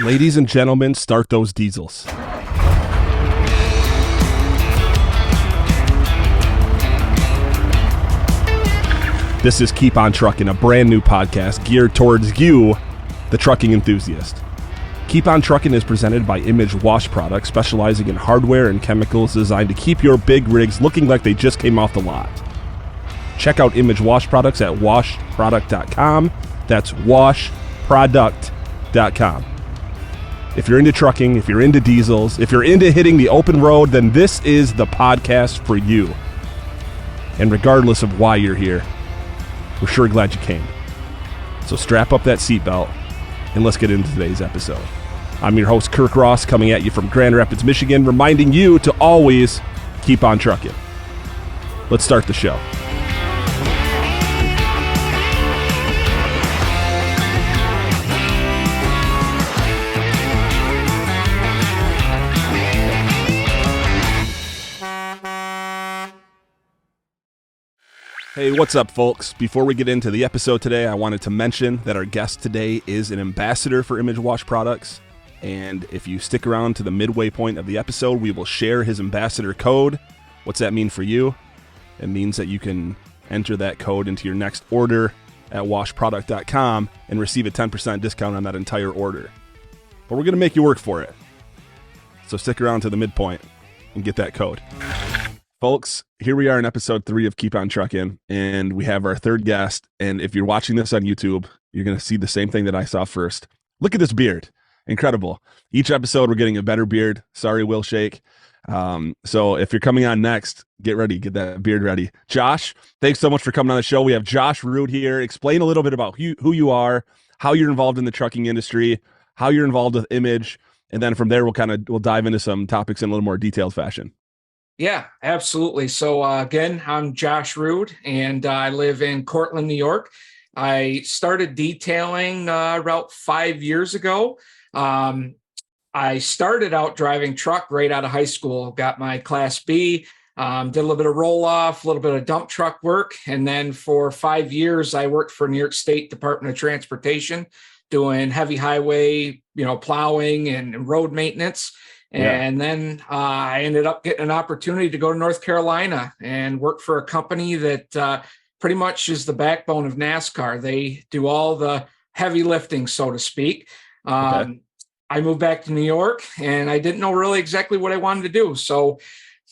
Ladies and gentlemen, start those diesels. This is Keep On Trucking, a brand new podcast geared towards you, the trucking enthusiast. Keep On Trucking is presented by Image Wash Products, specializing in hardware and chemicals designed to keep your big rigs looking like they just came off the lot. Check out Image Wash Products at washproduct.com. That's washproduct.com. If you're into trucking, if you're into diesels, if you're into hitting the open road, then this is the podcast for you. And regardless of why you're here, we're sure glad you came. So strap up that seatbelt and let's get into today's episode. I'm your host, Kirk Ross, coming at you from Grand Rapids, Michigan, reminding you to always keep on trucking. Let's start the show. Hey, what's up, folks? Before we get into the episode today, I wanted to mention that our guest today is an ambassador for Image Wash Products. And if you stick around to the midway point of the episode, we will share his ambassador code. What's that mean for you? It means that you can enter that code into your next order at washproduct.com and receive a 10% discount on that entire order. But we're going to make you work for it. So stick around to the midpoint and get that code. Folks, here we are in episode 3 of Keep On Trucking, and we have our third guest. And if you're watching this on YouTube, you're going to see the same thing that I saw first. Look at this beard. Incredible. Each episode, we're getting a better beard. Sorry, Will Shake. So if you're coming on next, get ready. Get that beard ready. Josh, thanks so much for coming on the show. We have Josh Rood here. Explain a little bit about who you are, how you're involved in the trucking industry, how you're involved with Image, and then from there, we'll dive into some topics in a little more detailed fashion. Yeah, absolutely. So again, I'm Josh Rood, and I live in Cortland, New York. I started detailing about 5 years ago. I started out driving truck right out of high school, got my Class B, did a little bit of roll-off, a little bit of dump truck work. And then for 5 years, I worked for New York State Department of Transportation, doing heavy highway, plowing and road maintenance. And then I ended up getting an opportunity to go to North Carolina and work for a company that pretty much is the backbone of NASCAR. They do all the heavy lifting, so to speak. I moved back to New York, and I didn't know really exactly what I wanted to do. So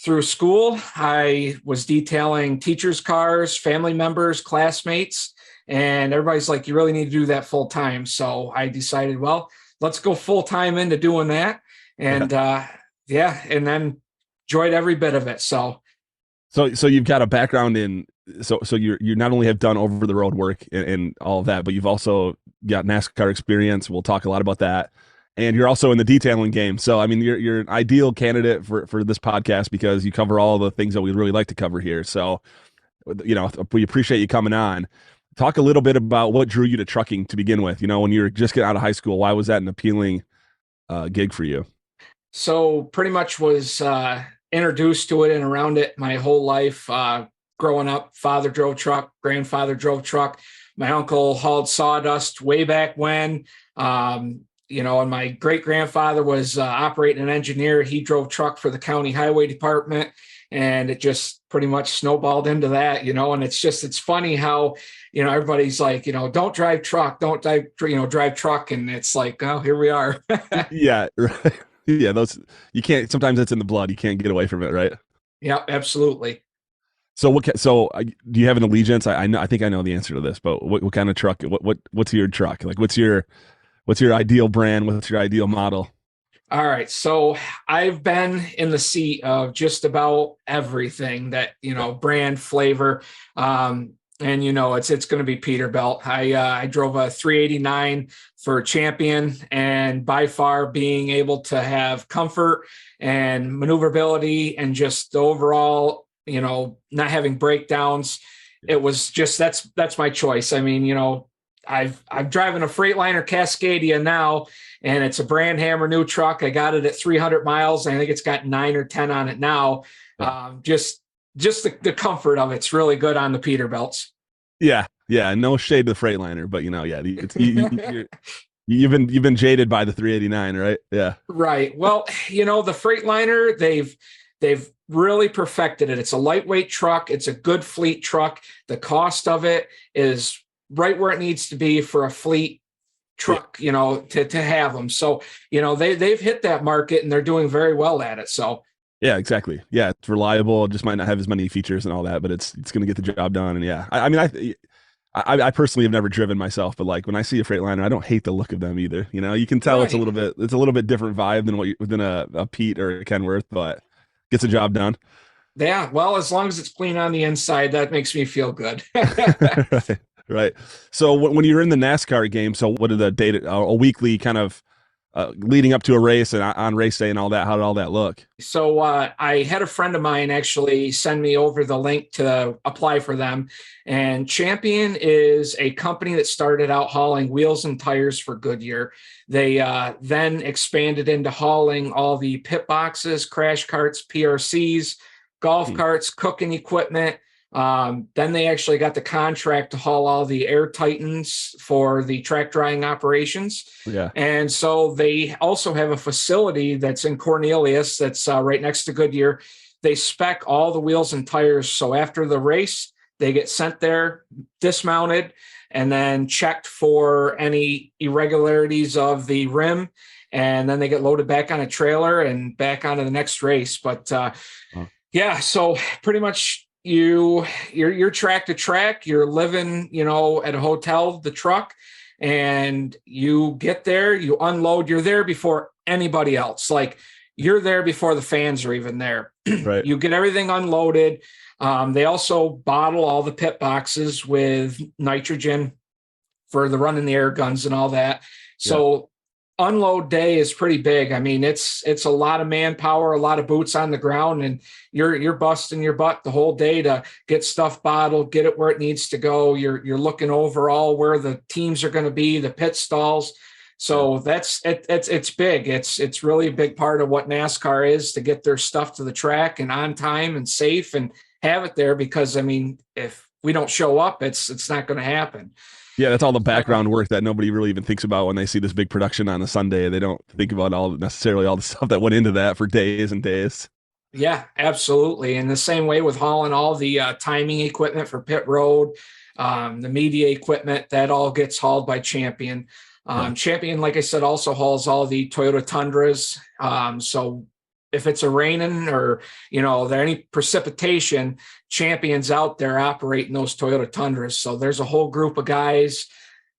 through school, I was detailing teachers' cars, family members, classmates, and everybody's like, you really need to do that full time. So I decided, well, let's go full time into doing that. And and then enjoyed every bit of it. So you've got a background in so you not only have done over the road work and all of that, but you've also got NASCAR experience. We'll talk a lot about that, and you're also in the detailing game. So I mean, you're an ideal candidate for this podcast because you cover all the things that we really like to cover here. So we appreciate you coming on. Talk a little bit about what drew you to trucking to begin with. When you were just getting out of high school, why was that an appealing gig for you? So pretty much was introduced to it and around it my whole life. Growing up, father drove truck, grandfather drove truck. My uncle hauled sawdust way back when, and my great grandfather was operating an engineer. He drove truck for the county highway department, and it just pretty much snowballed into that, and it's funny how, everybody's like, don't drive truck, drive truck. And it's like, oh, here we are. Yeah. Right. Yeah, you can't. Sometimes it's in the blood. You can't get away from it, right? Yeah, absolutely. So do you have an allegiance? I think I know the answer to this, but what kind of truck? What's your truck? Like, what's your ideal brand? What's your ideal model? All right, so I've been in the seat of just about everything that brand, flavor. And it's going to be Peterbilt. I drove a 389 for Champion, and by far being able to have comfort and maneuverability and just overall, not having breakdowns. It was just that's my choice. I mean, I'm driving a Freightliner Cascadia now, and it's a brand hammer new truck. I got it at 300 miles. I think it's got 9 or 10 on it now. Just the comfort of it's really good on the Peterbilts. Yeah. No shade to the Freightliner, but You've been jaded by the 389, right? Yeah. Right. Well, the Freightliner, they've really perfected it. It's a lightweight truck. It's a good fleet truck. The cost of it is right where it needs to be for a fleet truck, to have them. So, they've hit that market and they're doing very well at it. So, Yeah, exactly. Yeah, it's reliable. It just might not have as many features and all that, but it's going to get the job done. And yeah, I mean, I personally have never driven myself, but like when I see a Freightliner, I don't hate the look of them either. You can tell right. it's a little bit different vibe than a Pete or a Kenworth, but gets the job done. Yeah. Well, as long as it's clean on the inside, that makes me feel good. Right. Right. So when you're in the NASCAR game, so what are the data, a weekly kind of leading up to a race and on race day and all that? How did all that look? So I had a friend of mine actually send me over the link to apply for them. And Champion is a company that started out hauling wheels and tires for Goodyear. They then expanded into hauling all the pit boxes, crash carts, PRCs, golf carts, cooking equipment. Then they actually got the contract to haul all the air Titans for the track drying operations. Yeah. And so they also have a facility that's in Cornelius that's right next to Goodyear. They spec all the wheels and tires. So after the race, they get sent there, dismounted, and then checked for any irregularities of the rim. And then they get loaded back on a trailer and back onto the next race. But yeah, so pretty much you're track to track, you're living, at a hotel, the truck, and you get there, you unload, you're there before anybody else. Like you're there before the fans are even there. Right. You get everything unloaded. They also bottle all the pit boxes with nitrogen for the running the air guns and all that. So unload day is pretty big. I mean, it's a lot of manpower, a lot of boots on the ground, and you're busting your butt the whole day to get stuff bottled, get it where it needs to go. You're looking overall where the teams are going to be, the pit stalls. So it's big. It's really a big part of what NASCAR is, to get their stuff to the track and on time and safe and have it there. Because I mean, if we don't show up, it's not going to happen. Yeah, that's all the background work that nobody really even thinks about when they see this big production on a Sunday. They don't think about necessarily all the stuff that went into that for days and days. Yeah, absolutely. And the same way with hauling all the timing equipment for pit road, the media equipment, that all gets hauled by Champion. Champion, like I said, also hauls all the Toyota Tundras. So if it's a raining or, there any precipitation, Champion's out there operating those Toyota Tundras. So there's a whole group of guys.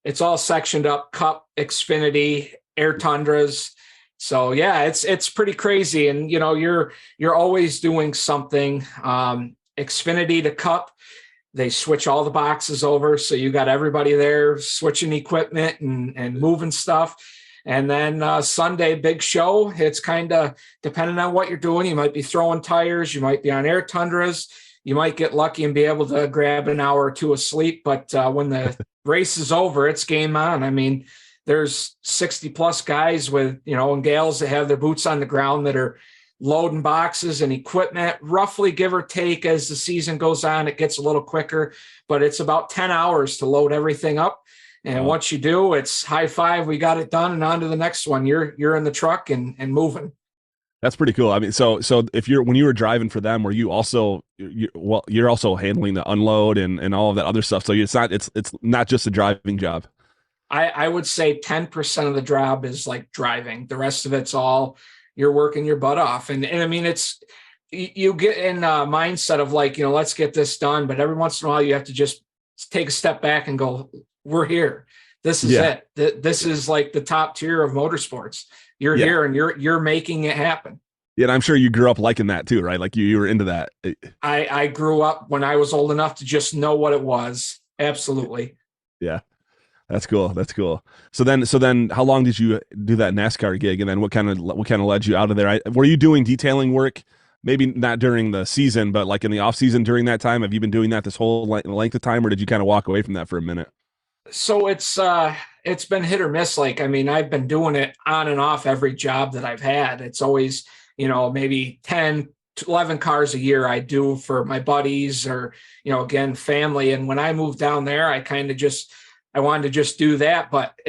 It's all sectioned up: Cup, Xfinity, Air Tundras. So yeah, it's pretty crazy. And you're always doing something. Xfinity to Cup, they switch all the boxes over. So you got everybody there switching equipment and moving stuff. And then Sunday, big show. It's kind of depending on what you're doing. You might be throwing tires. You might be on Air Tundras. You might get lucky and be able to grab an hour or two of sleep. But when the race is over, it's game on. I mean, there's 60 plus guys with, and gals that have their boots on the ground that are loading boxes and equipment, roughly give or take. As the season goes on, it gets a little quicker, but it's about 10 hours to load everything up. And once you do, it's high five, we got it done, and on to the next one. You're in the truck and moving. That's pretty cool. I mean, so if when you were driving for them, were you also you're also handling the unload and all of that other stuff. So it's not just a driving job. I would say 10% of the job is like driving. The rest of it's all you're working your butt off. And I mean, you get in a mindset of like, let's get this done. But every once in a while, you have to just take a step back and go, we're here. This is it. This is like the top tier of motorsports. You're here and you're making it happen. Yeah, and I'm sure you grew up liking that too, right? Like you were into that. I grew up when I was old enough to just know what it was. Absolutely. Yeah. That's cool. That's cool. So then how long did you do that NASCAR gig? And then what kind of led you out of there? Were you doing detailing work? Maybe not during the season, but like in the off season during that time? Have you been doing that this whole length of time, or did you kind of walk away from that for a minute? So it's been hit or miss. Like, I mean, I've been doing it on and off every job that I've had. It's always, maybe 10, 11 cars a year I do for my buddies or, again, family. And when I moved down there, I wanted to just do that. But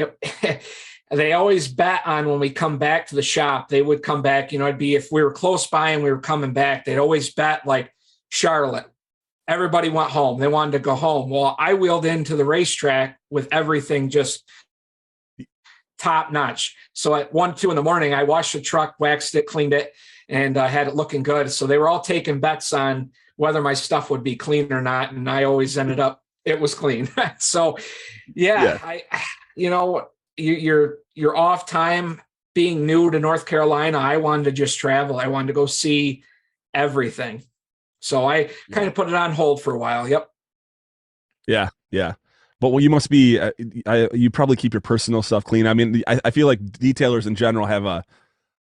they always bet on when we come back to the shop, they would come back, it'd be if we were close by and we were coming back, they'd always bet like Charlotte. Everybody went home. They wanted to go home. Well, I wheeled into the racetrack with everything just top notch. So at 1, 2 in the morning, I washed the truck, waxed it, cleaned it, and had it looking good. So they were all taking bets on whether my stuff would be clean or not. And I always ended up, it was clean. So yeah, your off time being new to North Carolina, I wanted to just travel. I wanted to go see everything. So I kind of put it on hold for a while. Yep. Yeah. Yeah. But well, you must be, you probably keep your personal stuff clean. I mean, I feel like detailers in general have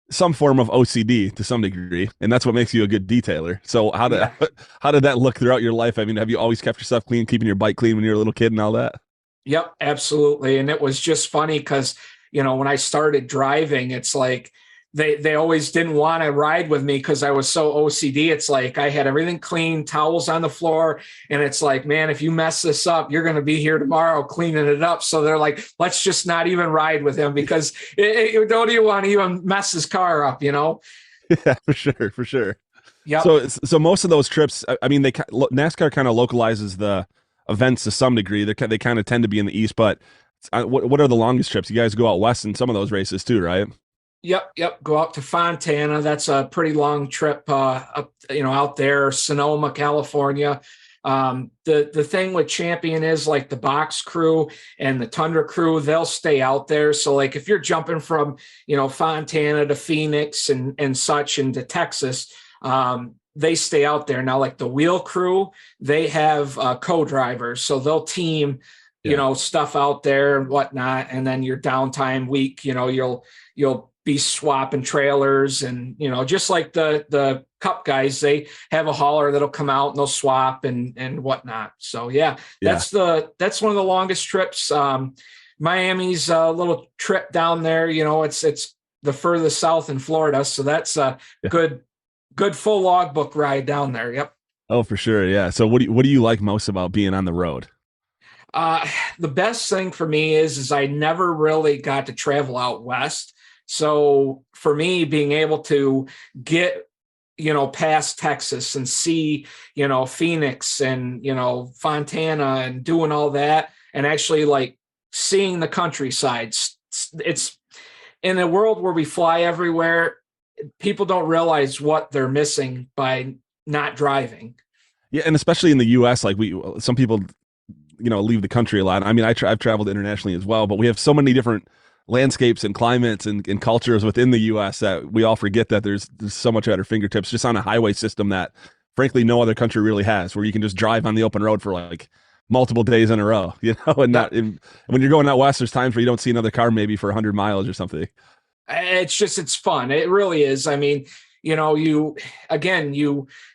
some form of OCD to some degree, and that's what makes you a good detailer. So how did that look throughout your life? I mean, have you always kept your stuff clean, keeping your bike clean when you were a little kid and all that? Yep, absolutely. And it was just funny because, when I started driving, it's like they always didn't want to ride with me because I was so OCD. It's like I had everything clean, towels on the floor. And it's like, man, if you mess this up, you're going to be here tomorrow cleaning it up. So they're like, let's just not even ride with him because you don't even want to even mess his car up, Yeah, for sure. Yeah. So most of those trips, I mean, NASCAR kind of localizes the events to some degree. They kind of tend to be in the East, but what are the longest trips? You guys go out West in some of those races too, right? Yep. Go up to Fontana. That's a pretty long trip up, out there, Sonoma, California. The thing with Champion is like the box crew and the Tundra crew, they'll stay out there. So like if you're jumping from, Fontana to Phoenix and such into Texas, they stay out there. Now, like the wheel crew, they have co-drivers. So they'll team, stuff out there and whatnot. And then your downtime week, you'll be swapping trailers and, just like the Cup guys, they have a hauler that'll come out and they'll swap and whatnot. So that's one of the longest trips. Miami's a little trip down there, it's the furthest south in Florida. So that's a good full logbook ride down there. Yep. Oh, for sure. Yeah. So what do you like most about being on the road? The best thing for me is I never really got to travel out West. So for me, being able to get, past Texas and see, Phoenix and, Fontana and doing all that and actually like seeing the countryside, it's in a world where we fly everywhere. People don't realize what they're missing by not driving. Yeah. And especially in the US, like some people, leave the country a lot. I mean, I've traveled internationally as well, but we have so many different landscapes and climates and cultures within the US that we all forget that there's so much at our fingertips just on a highway system that frankly no other country really has, where you can just drive on the open road for like multiple days in a row, and when you're going out West, there's times where you don't see another car maybe for 100 miles or something. It's fun. It really is. I mean, you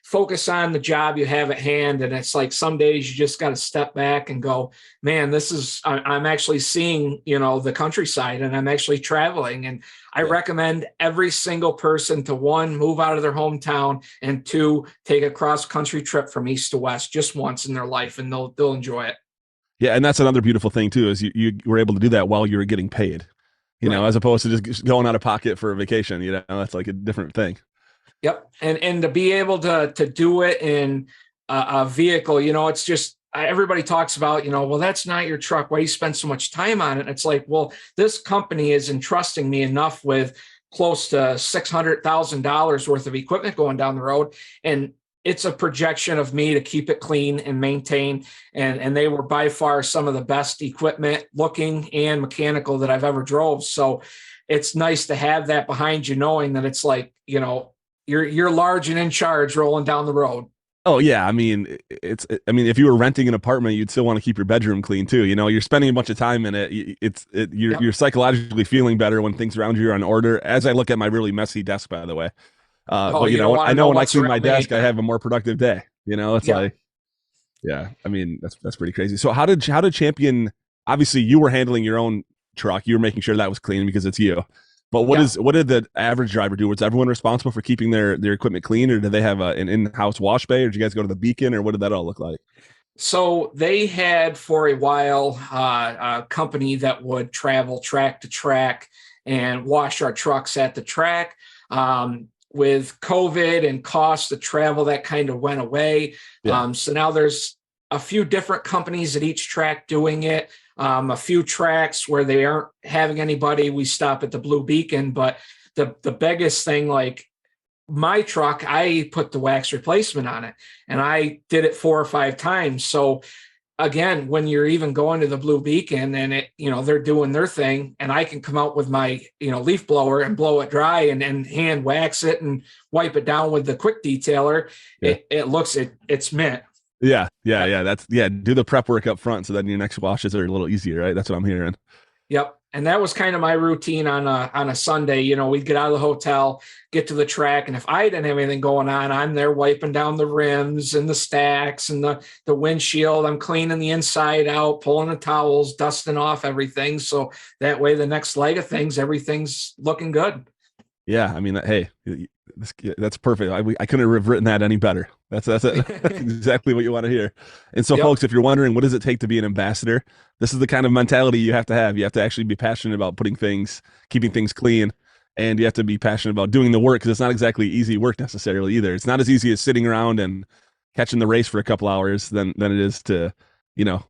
focus on the job you have at hand. And it's like some days you just got to step back and go, man, I'm actually seeing, the countryside and I'm actually traveling. And I recommend every single person to 1, move out of their hometown and 2, take a cross country trip from east to west just once in their life and they'll enjoy it. Yeah. And that's another beautiful thing too, is you were able to do that while you were getting paid, as opposed to just going out of pocket for a vacation, that's like a different thing. Yep. And to be able to do it in a vehicle, it's just, everybody talks about, well, that's not your truck. Why you spend so much time on it? And it's like, well, this company is entrusting me enough with close to $600,000 worth of equipment going down the road. And it's a projection of me to keep it clean and maintain. And they were by far some of the best equipment looking and mechanical that I've ever drove. So it's nice to have that behind you, knowing that it's like, you're large and in charge rolling down the road. Oh yeah. I mean, if you were renting an apartment, you'd still want to keep your bedroom clean too. You're spending a bunch of time in it. You're psychologically feeling better when things around you are in order. As I look at my really messy desk, by the way, but I know when I clean my desk, I have a more productive day. It's like, yeah, I mean, that's pretty crazy. So how did Champion, obviously you were handling your own truck. You were making sure that was clean because it's you. But what did the average driver do? Was everyone responsible for keeping their equipment clean, or did they have an in-house wash bay, or did you guys go to the Beacon, or what did that all look like? So they had for a while a company that would travel track to track and wash our trucks at the track. With COVID and cost of travel, that kind of went away. Yeah. So now there's a few different companies at each track doing it. A few tracks where they aren't having anybody, we stop at the Blue Beacon. But the biggest thing, like my truck, I put the wax replacement on it and I did it 4 or 5 times. So again, when you're even going to the Blue Beacon and they're doing their thing and I can come out with my, leaf blower and blow it dry and hand wax it and wipe it down with the quick detailer, Yeah. it's mint. Yeah. Do the prep work up front so then your next washes are a little easier, right? That's what I'm hearing. Yep. And that was kind of my routine on a Sunday. We'd get out of the hotel, get to the track, and if I didn't have anything going on, I'm there wiping down the rims and the stacks and the windshield. I'm cleaning the inside out, pulling the towels, dusting off everything. So that way the next leg of things, everything's looking good. Yeah. I mean, hey, that's perfect. I couldn't have written that any better. That's exactly what you want to hear. And so, Yep. folks, if you're wondering what does it take to be an ambassador, this is the kind of mentality you have to have. You have to actually be passionate about keeping things clean, and you have to be passionate about doing the work because it's not exactly easy work necessarily either. It's not as easy as sitting around and catching the race for a couple hours than it is to,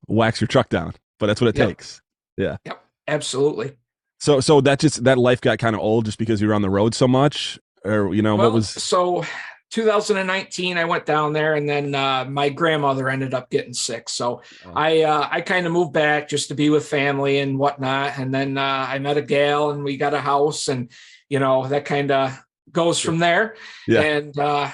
wax your truck down. But that's what it takes. Yeah. Yep. Absolutely. So that life got kind of old just because you were on the road so much, or what was? So 2019, I went down there, and then my grandmother ended up getting sick. So I kind of moved back just to be with family and whatnot. And then I met a gal, and we got a house, and that kind of goes from there. Yeah. And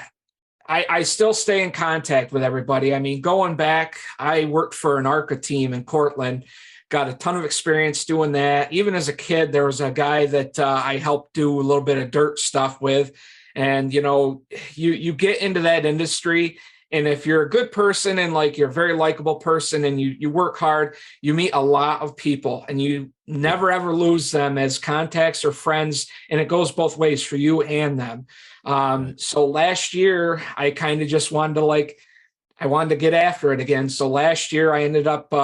I still stay in contact with everybody. I mean, going back, I worked for an ARCA team in Cortland. Got a ton of experience doing that. Even as a kid, there was a guy that I helped do a little bit of dirt stuff with. And, you get into that industry. And if you're a good person and like you're a very likable person and you work hard, you meet a lot of people and you never, ever lose them as contacts or friends. And it goes both ways for you and them. So last year, I kind of just wanted to get after it again. So last year I ended up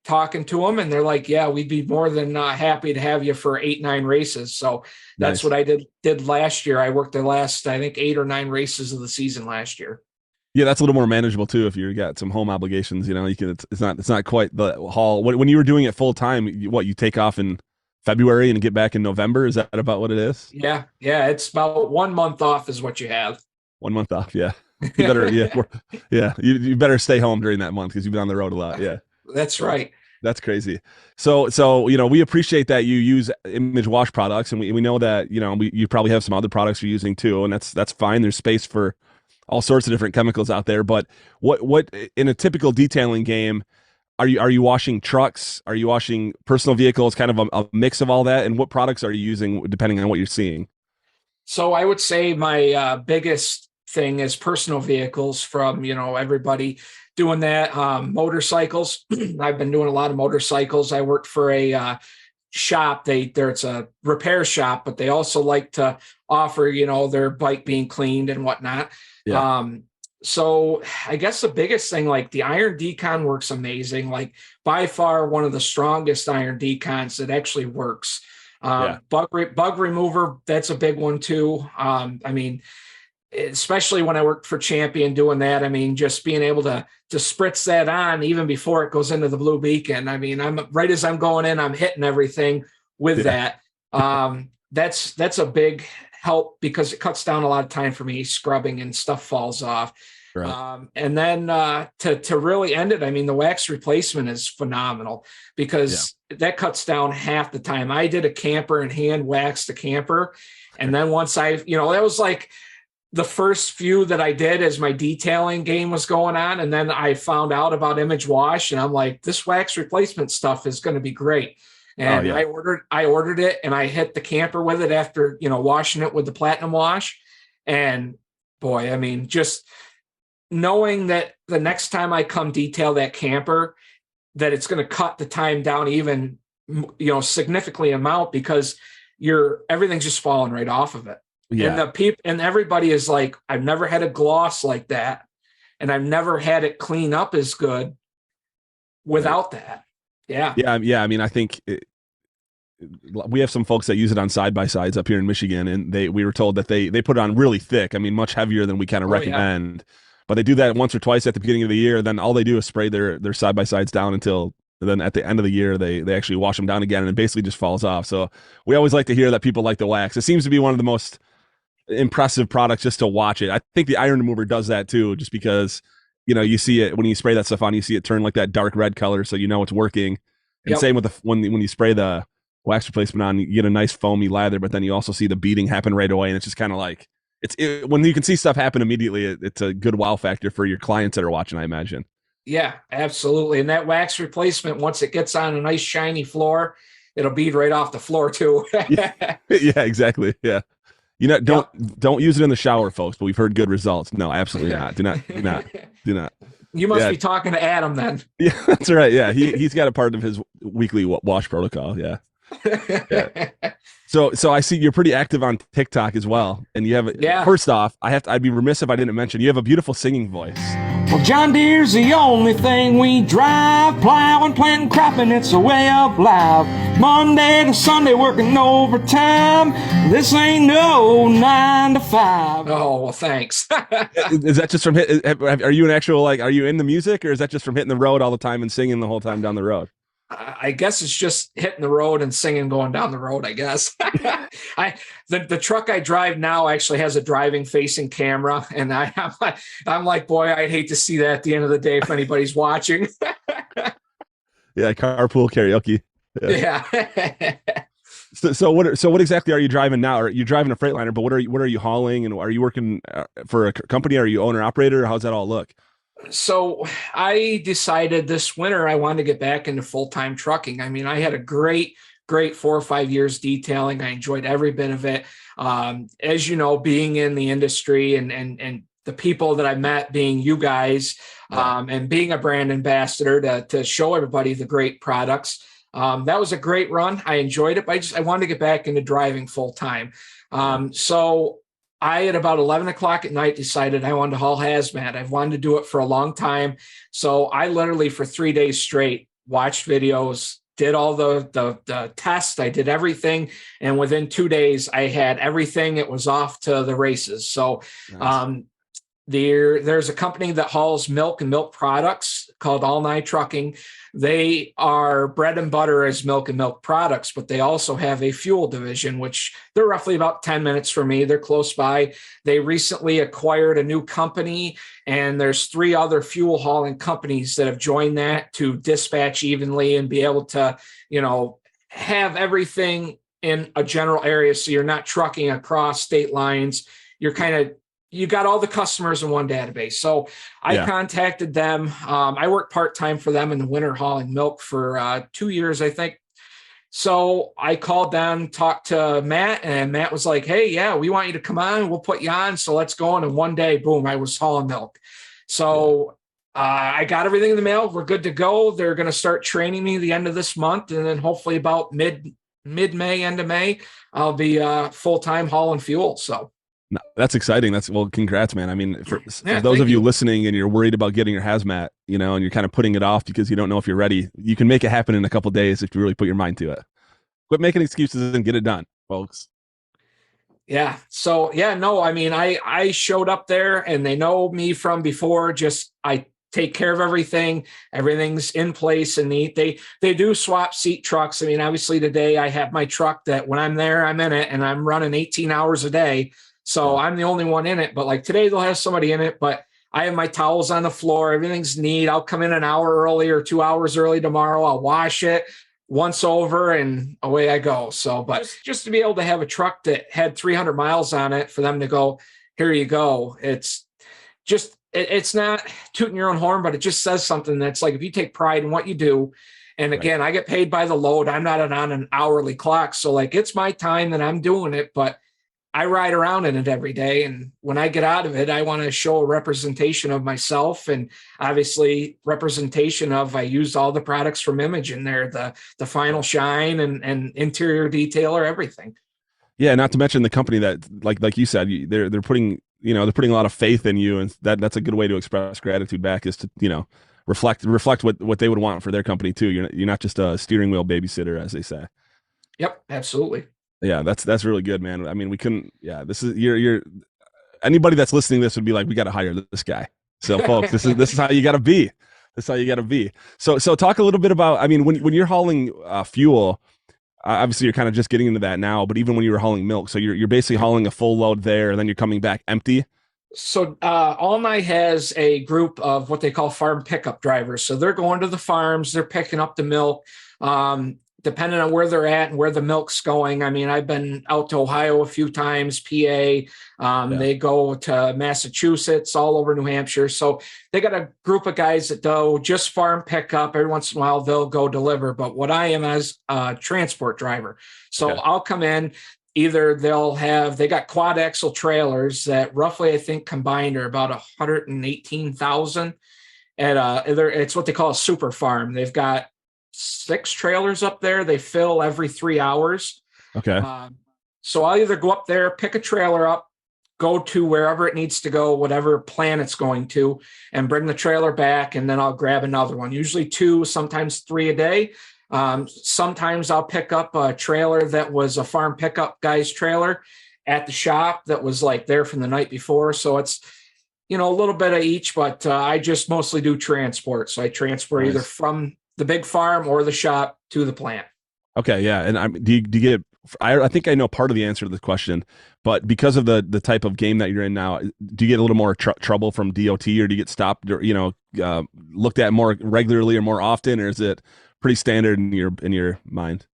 talking to them and they're like, yeah, we'd be more than happy to have you for 8-9 races. So that's what I did last year. I worked the last, I think 8 or 9 races of the season last year. Yeah. That's a little more manageable too. If you got some home obligations, you can, it's not quite the haul. When you were doing it full time, you take off in February and get back in November. Is that about what it is? Yeah. Yeah. It's about 1 month off is what you have. 1 month off. Yeah. You better, you better stay home during that month because you've been on the road a lot. Yeah. That's right. That's crazy. So we appreciate that you use Image Wash products, and we know that you probably have some other products you're using too, and that's fine. There's space for all sorts of different chemicals out there. But what in a typical detailing game, are you washing trucks? Are you washing personal vehicles? Kind of a mix of all that. And what products are you using depending on what you're seeing? So I would say my biggest thing is personal vehicles from everybody doing that. Motorcycles. I've been doing a lot of motorcycles. I worked for a shop. It's a repair shop, but they also like to offer, their bike being cleaned and whatnot. Yeah. So I guess the biggest thing, like the iron decon works amazing. Like by far one of the strongest iron decons that actually works. Bug remover, that's a big one too. I mean, especially when I worked for Champion doing that. I mean, just being able to spritz that on even before it goes into the Blue Beacon. I mean, I'm right as I'm going in, I'm hitting everything with that. That's a big help because it cuts down a lot of time for me scrubbing and stuff falls off. Right. And then to really end it, I mean, the wax replacement is phenomenal because that cuts down half the time. I did a camper and hand waxed the camper. And then once that was like the first few that I did as my detailing game was going on. And then I found out about Image Wash and I'm like, this wax replacement stuff is going to be great. And I ordered it and I hit the camper with it after, washing it with the platinum wash. And boy, I mean, just knowing that the next time I come detail that camper, that it's going to cut the time down even, significantly amount because everything's just falling right off of it. Yeah. And everybody is like, I've never had a gloss like that. And I've never had it clean up as good. Right. without that. Yeah. Yeah. I mean, I think we have some folks that use it on side by sides up here in Michigan, and we were told that they put it on really thick. I mean, much heavier than we kind of Oh yeah. recommend. But they do that once or twice at the beginning of the year. Then all they do is spray their side by sides down until then at the end of the year they actually wash them down again, and it basically just falls off. So we always like to hear that people like the wax. It seems to be one of the most impressive products just to watch it. I think the iron remover does that too, just because you see it when you spray that stuff on, you see it turn like that dark red color, so you know it's working. And Yep. same with when you spray the wax replacement on, you get a nice foamy lather, but then you also see the beading happen right away, and it's just kind of like when you can see stuff happen immediately, it's a good wow factor for your clients that are watching, I imagine. Yeah, absolutely. And that wax replacement, once it gets on a nice shiny floor, it'll bead right off the floor too. Yeah, yeah, exactly. Yeah. Yep. Don't use it in the shower, folks. But we've heard good results. No, absolutely not. Do not. You must Yeah, be talking to Adam then. yeah, that's right. Yeah, he's got a part of his weekly wash protocol. Yeah, yeah. So I see you're pretty active on TikTok as well, and you have. Yeah. First off, I'd be remiss if I didn't mention you have a beautiful singing voice. Well, John Deere's the only thing we drive. Plowing, planting, cropping, it's a way of life. Monday to Sunday working overtime. This ain't no 9 to 5. Oh, well, thanks. Is that just from are you an actual are you in the music, or is that just from hitting the road all the time and singing the whole time down the road? I guess it's just hitting the road and singing going down the road, I guess. The truck I drive now actually has a driving facing camera, and I'm like, boy, I'd hate to see that at the end of the day if anybody's watching. Yeah, carpool karaoke. Yeah. So what exactly are you driving now? Are you driving a Freightliner? But what are you hauling, and are you working for a company? Are you owner operator? How's that all look? So I decided this winter I wanted to get back into full-time trucking. I mean, I had a great 4 or 5 years detailing. I enjoyed every bit of it. As you know, being in the industry and the people that I met, being you guys, and being a brand ambassador to show everybody the great products. That was a great run. I enjoyed it, but I wanted to get back into driving full time. So I, at about 11 o'clock at night, decided I wanted to haul hazmat. I've wanted to do it for a long time. So I literally, for 3 days straight, watched videos, did all the tests. I did everything. And within 2 days, I had everything. It was off to the races. So Nice. there's a company that hauls milk and milk products called ALNYE Trucking. They are bread and butter as milk and milk products, but they also have a fuel division, which they're roughly about 10 minutes from me. They're close by. They recently acquired a new company, and there's 3 other fuel hauling companies that have joined that to dispatch evenly and be able to, have everything in a general area. So you're not trucking across state lines. You got all the customers in one database. So I contacted them. I worked part-time for them in the winter hauling milk for 2 years, I think. So I called them, talked to Matt, and Matt was like, hey, yeah, we want you to come on. We'll put you on. So let's go on. And one day, boom, I was hauling milk. So I got everything in the mail. We're good to go. They're going to start training me the end of this month. And then hopefully about mid-May, end of May, I'll be full-time hauling fuel. So. No, that's exciting. Congrats, man. I mean, for those of you you listening and you're worried about getting your hazmat, and you're kind of putting it off because you don't know if you're ready, you can make it happen in a couple of days if you really put your mind to it. Quit making excuses and get it done, folks. Yeah. So no, I mean, I showed up there and they know me from before. Just I take care of everything. Everything's in place and neat. They do swap seat trucks. I mean, obviously today I have my truck that when I'm there, I'm in it and I'm running 18 hours a day. So I'm the only one in it, but like today they'll have somebody in it, but I have my towels on the floor. Everything's neat. I'll come in an hour early or 2 hours early tomorrow. I'll wash it once over and away I go. So, but just to be able to have a truck that had 300 miles on it for them to go, here you go. It's just, it's not tooting your own horn, but it just says something that's like, if you take pride in what you do, and again, I get paid by the load. I'm not on an hourly clock. So like, it's my time that I'm doing it, but I ride around in it every day. And when I get out of it, I want to show a representation of myself and obviously representation of, I used all the products from Image in there, the final shine and interior detailer, everything. Yeah. Not to mention the company that like you said, they're putting a lot of faith in you. And that's a good way to express gratitude back is to, reflect what they would want for their company too. You're not just a steering wheel babysitter, as they say. Yep, absolutely. Yeah, that's really good, man. I mean, we couldn't. Yeah, this is you're anybody that's listening to this would be like, we got to hire this guy. So, folks, this is how you got to be. This is how you got to be. So talk a little bit about. I mean, when you're hauling fuel, obviously you're kind of just getting into that now. But even when you were hauling milk, so you're basically hauling a full load there, and then you're coming back empty. So ALNYE has a group of what they call farm pickup drivers. So they're going to the farms, they're picking up the milk, depending on where they're at and where the milk's going. I mean, I've been out to Ohio a few times, PA. They go to Massachusetts, all over New Hampshire. So they got a group of guys that do just farm pickup. Every once in a while, they'll go deliver. But what I am as a transport driver. So I'll come in. Either they got quad axle trailers that roughly, I think combined are about 118,000 at it's what they call a super farm. They've got 6 trailers up there. They fill every 3 hours. Okay. So I'll either go up there, pick a trailer up, go to wherever it needs to go, whatever plan it's going to, and bring the trailer back. And then I'll grab another one, usually 2, sometimes 3 a day. Sometimes I'll pick up a trailer that was a farm pickup guy's trailer at the shop that was like there from the night before. So it's, a little bit of each, but I just mostly do transport. So I transport either from the big farm or the shop to the plant. Okay. Yeah. And do you get, I think I know part of the answer to this question, but because of the type of game that you're in now, do you get a little more trouble from DOT, or do you get stopped, or, looked at more regularly or more often, or is it pretty standard in your mind?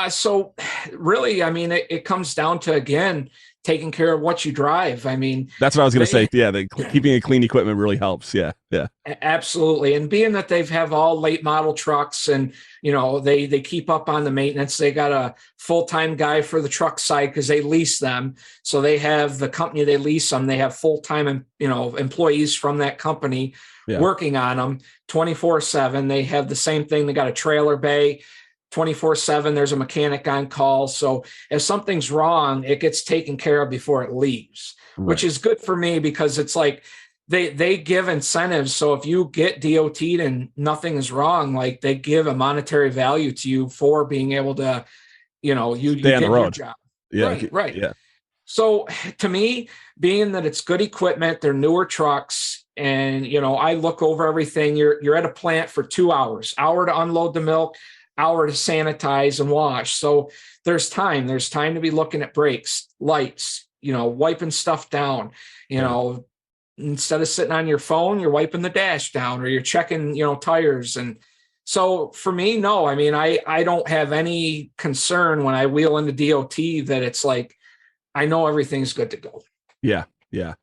So really, I mean, it comes down to, again, taking care of what you drive. I mean, that's what I was going to say. Yeah. Keeping it clean equipment really helps. Yeah. Yeah. Absolutely. And being that they've have all late model trucks, and, they keep up on the maintenance. They got a full-time guy for the truck side because they lease them. So they have the company, they lease them. They have full-time, employees from that company working on them 24/7. They have the same thing. They got a trailer bay 24/7. There's a mechanic on call. So if something's wrong, it gets taken care of before it leaves, which is good for me, because it's like they give incentives. So if you get DOT'd and nothing is wrong, like they give a monetary value to you for being able to, you stay on the road. Job. Yeah. Right. Yeah. So to me, being that it's good equipment, they're newer trucks, and, I look over everything. You're at a plant for 2 hours, hour to unload the milk, hour to sanitize and wash. So there's time to be looking at brakes, lights, wiping stuff down, instead of sitting on your phone, you're wiping the dash down, or you're checking, tires. And so for me, no, I mean, I don't have any concern when I wheel into DOT that it's like, I know everything's good to go. Yeah. Yeah.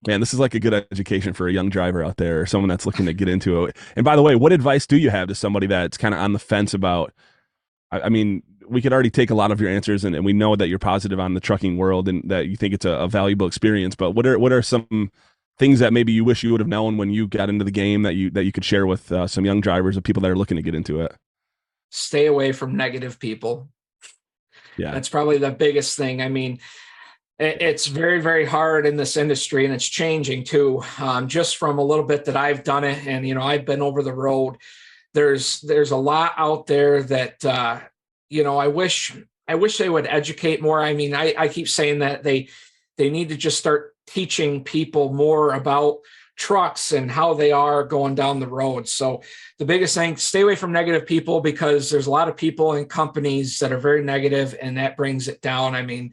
Man, this is like a good education for a young driver out there, or someone that's looking to get into it. And by the way, what advice do you have to somebody that's kind of on the fence about, I mean, we could already take a lot of your answers, and we know that you're positive on the trucking world and that you think it's a valuable experience, but what are some things that maybe you wish you would have known when you got into the game that you could share with some young drivers or people that are looking to get into it? Stay away from negative people. Yeah. That's probably the biggest thing. I mean, it's very, very hard in this industry, and it's changing too. Just from a little bit that I've done it, and, I've been over the road, there's a lot out there that, I wish they would educate more. I mean, I keep saying that they need to just start teaching people more about trucks and how they are going down the road. So the biggest thing, stay away from negative people, because there's a lot of people in companies that are very negative, and that brings it down. I mean,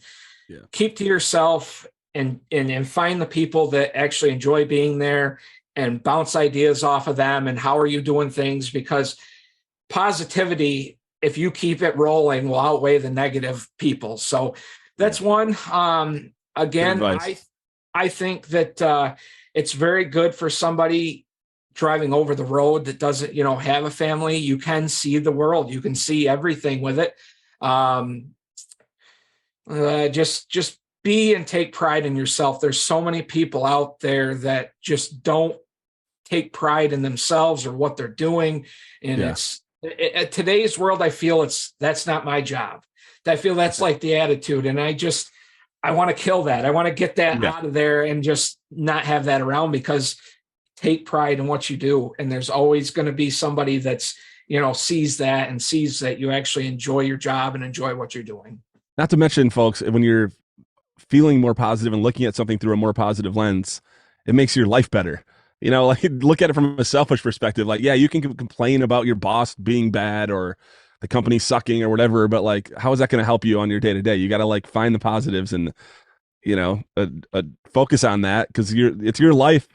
keep to yourself and find the people that actually enjoy being there, and bounce ideas off of them. And how are you doing things? Because positivity, if you keep it rolling, will outweigh the negative people. So that's one. Again, I think that it's very good for somebody driving over the road that doesn't, have a family. You can see the world. You can see everything with it. Just be and take pride in yourself. There's so many people out there that just don't take pride in themselves or what they're doing. And today's world, I feel that's not my job. I feel that's like the attitude. And I want to kill that. I want to get that out of there and just not have that around, because take pride in what you do. And there's always going to be somebody that's, sees that and sees that you actually enjoy your job and enjoy what you're doing. Not to mention, folks, when you're feeling more positive and looking at something through a more positive lens, it makes your life better. Like look at it from a selfish perspective. Like, yeah, you can complain about your boss being bad or the company sucking or whatever, but like, how is that going to help you on your day to day? You got to like find the positives and, focus on that because it's your life.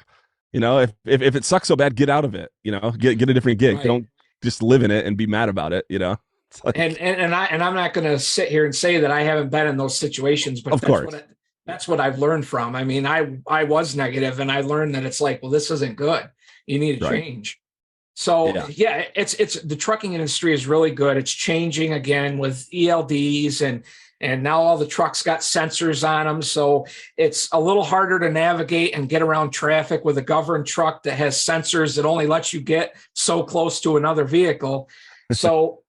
If it sucks so bad, get out of it. Get a different gig. Right. Don't just live in it and be mad about it. It's like, and I'm not going to sit here and say that I haven't been in those situations, but of course. That's what I've learned from. I mean, I was negative and I learned that it's like, well, this isn't good. You need to change. So yeah, it's the trucking industry is really good. It's changing again with ELDs and now all the trucks got sensors on them. So it's a little harder to navigate and get around traffic with a governed truck that has sensors that only lets you get so close to another vehicle. So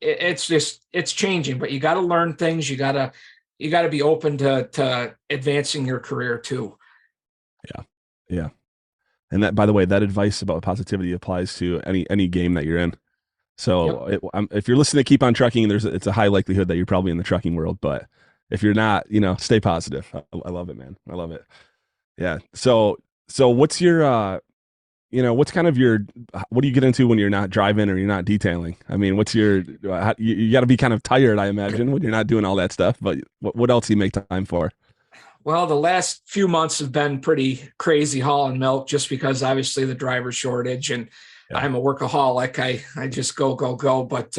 it's changing, but you got to learn things. You got to be open to advancing your career too. Yeah. And that, by the way, that advice about positivity applies to any game that you're in. So if you're listening to Keep on Trucking, it's a high likelihood that you're probably in the trucking world. But if you're not, stay positive. I love it, man. I love it. Yeah. So what's your, what's kind of what do you get into when you're not driving or you're not detailing? I mean, what's you got to be kind of tired, I imagine, when you're not doing all that stuff. But what else do you make time for? Well, the last few months have been pretty crazy hauling milk just because obviously the driver shortage and I'm a workaholic. I just go. But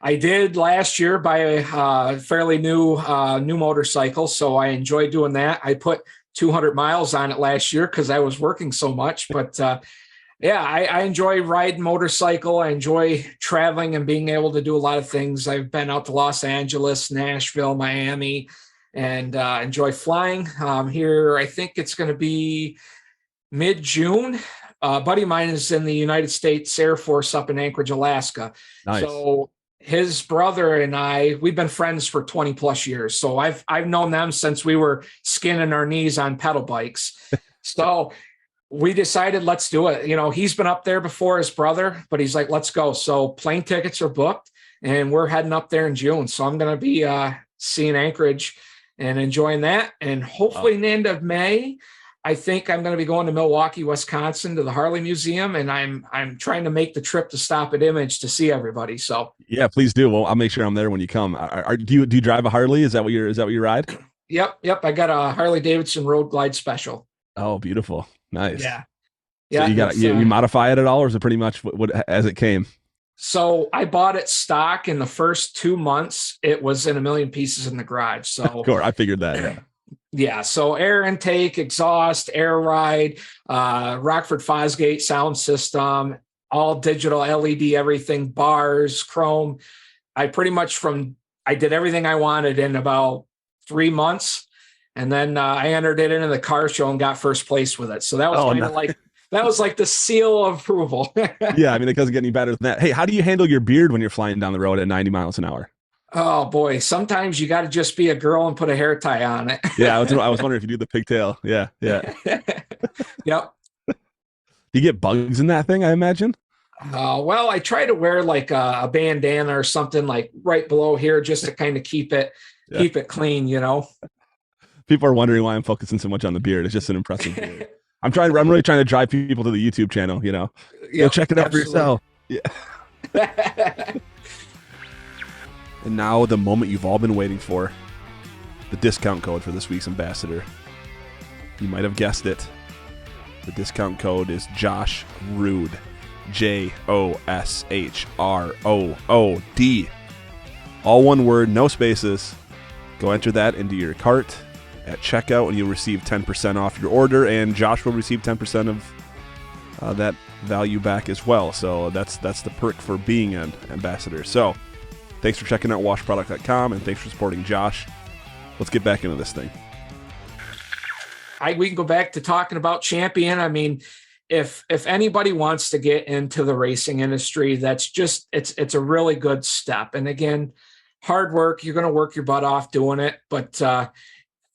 I did last year buy a fairly new motorcycle. So I enjoyed doing that. I put 200 miles on it last year because I was working so much. But I enjoy riding motorcycle. I enjoy traveling and being able to do a lot of things. I've been out to Los Angeles, Nashville, Miami, and enjoy flying. Here, I think it's going to be mid-June. A buddy of mine is in the United States Air Force up in Anchorage, Alaska. Nice. So his brother and we've been friends for 20 plus years. So I've known them since we were skinning our knees on pedal bikes. So we decided, let's do it. He's been up there before, his brother, but he's like, let's go. So plane tickets are booked and we're heading up there in June. So I'm going to be seeing Anchorage and enjoying that. And hopefully in the end of May, I think I'm going to be going to Milwaukee, Wisconsin to the Harley Museum. And I'm trying to make the trip to stop at Image to see everybody. So yeah, please do. Well, I'll make sure I'm there when you come. Do you drive a Harley? Is that what you ride? Yep. I got a Harley Davidson Road Glide Special. Oh, beautiful. Nice. Yeah. So you modify it at all, or is it pretty much what as it came? So I bought it stock. In the first 2 months, it was in a million pieces in the garage. So of course, I figured that. Yeah. Yeah. So air intake, exhaust, air ride, Rockford Fosgate sound system, all digital LED, everything, bars, chrome. I did everything I wanted in about 3 months. And then I entered it into the car show and got first place with it. So that was that was like the seal of approval. Yeah. I mean, it doesn't get any better than that. Hey, how do you handle your beard when you're flying down the road at 90 miles an hour? Oh boy. Sometimes you got to just be a girl and put a hair tie on it. Yeah. I was wondering if you do the pigtail. Yeah. Yep. You get bugs in that thing, I imagine. Well, I try to wear like a bandana or something like right below here just to kind of keep it clean, People are wondering why I'm focusing so much on the beard. It's just an impressive beard. I'm really trying to drive people to the YouTube channel, Go check it out for yourself. Yeah. And now the moment you've all been waiting for, the discount code for this week's ambassador. You might have guessed it. The discount code is Josh Rood. JOSHROOD. All one word, no spaces. Go enter that into your cart at checkout and you'll receive 10% off your order, and Josh will receive 10% of that value back as well. So that's the perk for being an ambassador. So thanks for checking out washproduct.com and thanks for supporting Josh. Let's get back into this thing. We can go back to talking about Champion. I mean, if anybody wants to get into the racing industry, that's just, it's a really good step. And again, hard work, you're going to work your butt off doing it, but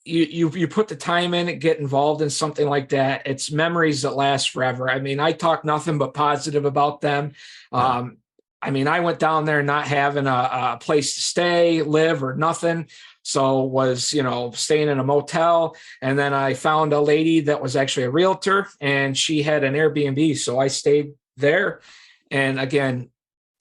you put the time in and get involved in something like that. It's memories that last forever. I mean, I talk nothing but positive about them. Yeah. I mean, I went down there not having a place to stay, live, or nothing. So was, staying in a motel. And then I found a lady that was actually a realtor, and she had an Airbnb. So I stayed there. And again,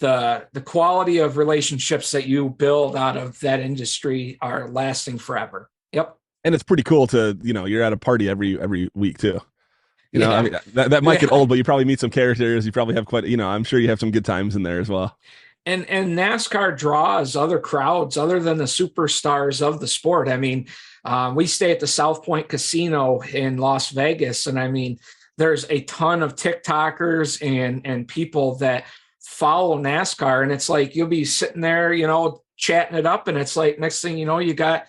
the quality of relationships that you build out of that industry are lasting forever. Yep. And it's pretty cool to, you're at a party every week too. I Yeah. mean, that might get Yeah. old, but you probably meet some characters. You probably have quite, I'm sure you have some good times in there as well. And NASCAR draws other crowds other than the superstars of the sport. I mean, we stay at the South Point Casino in Las Vegas, and I mean, there's a ton of TikTokers and people that follow NASCAR, and it's like you'll be sitting there, chatting it up, and it's like next thing you know, you got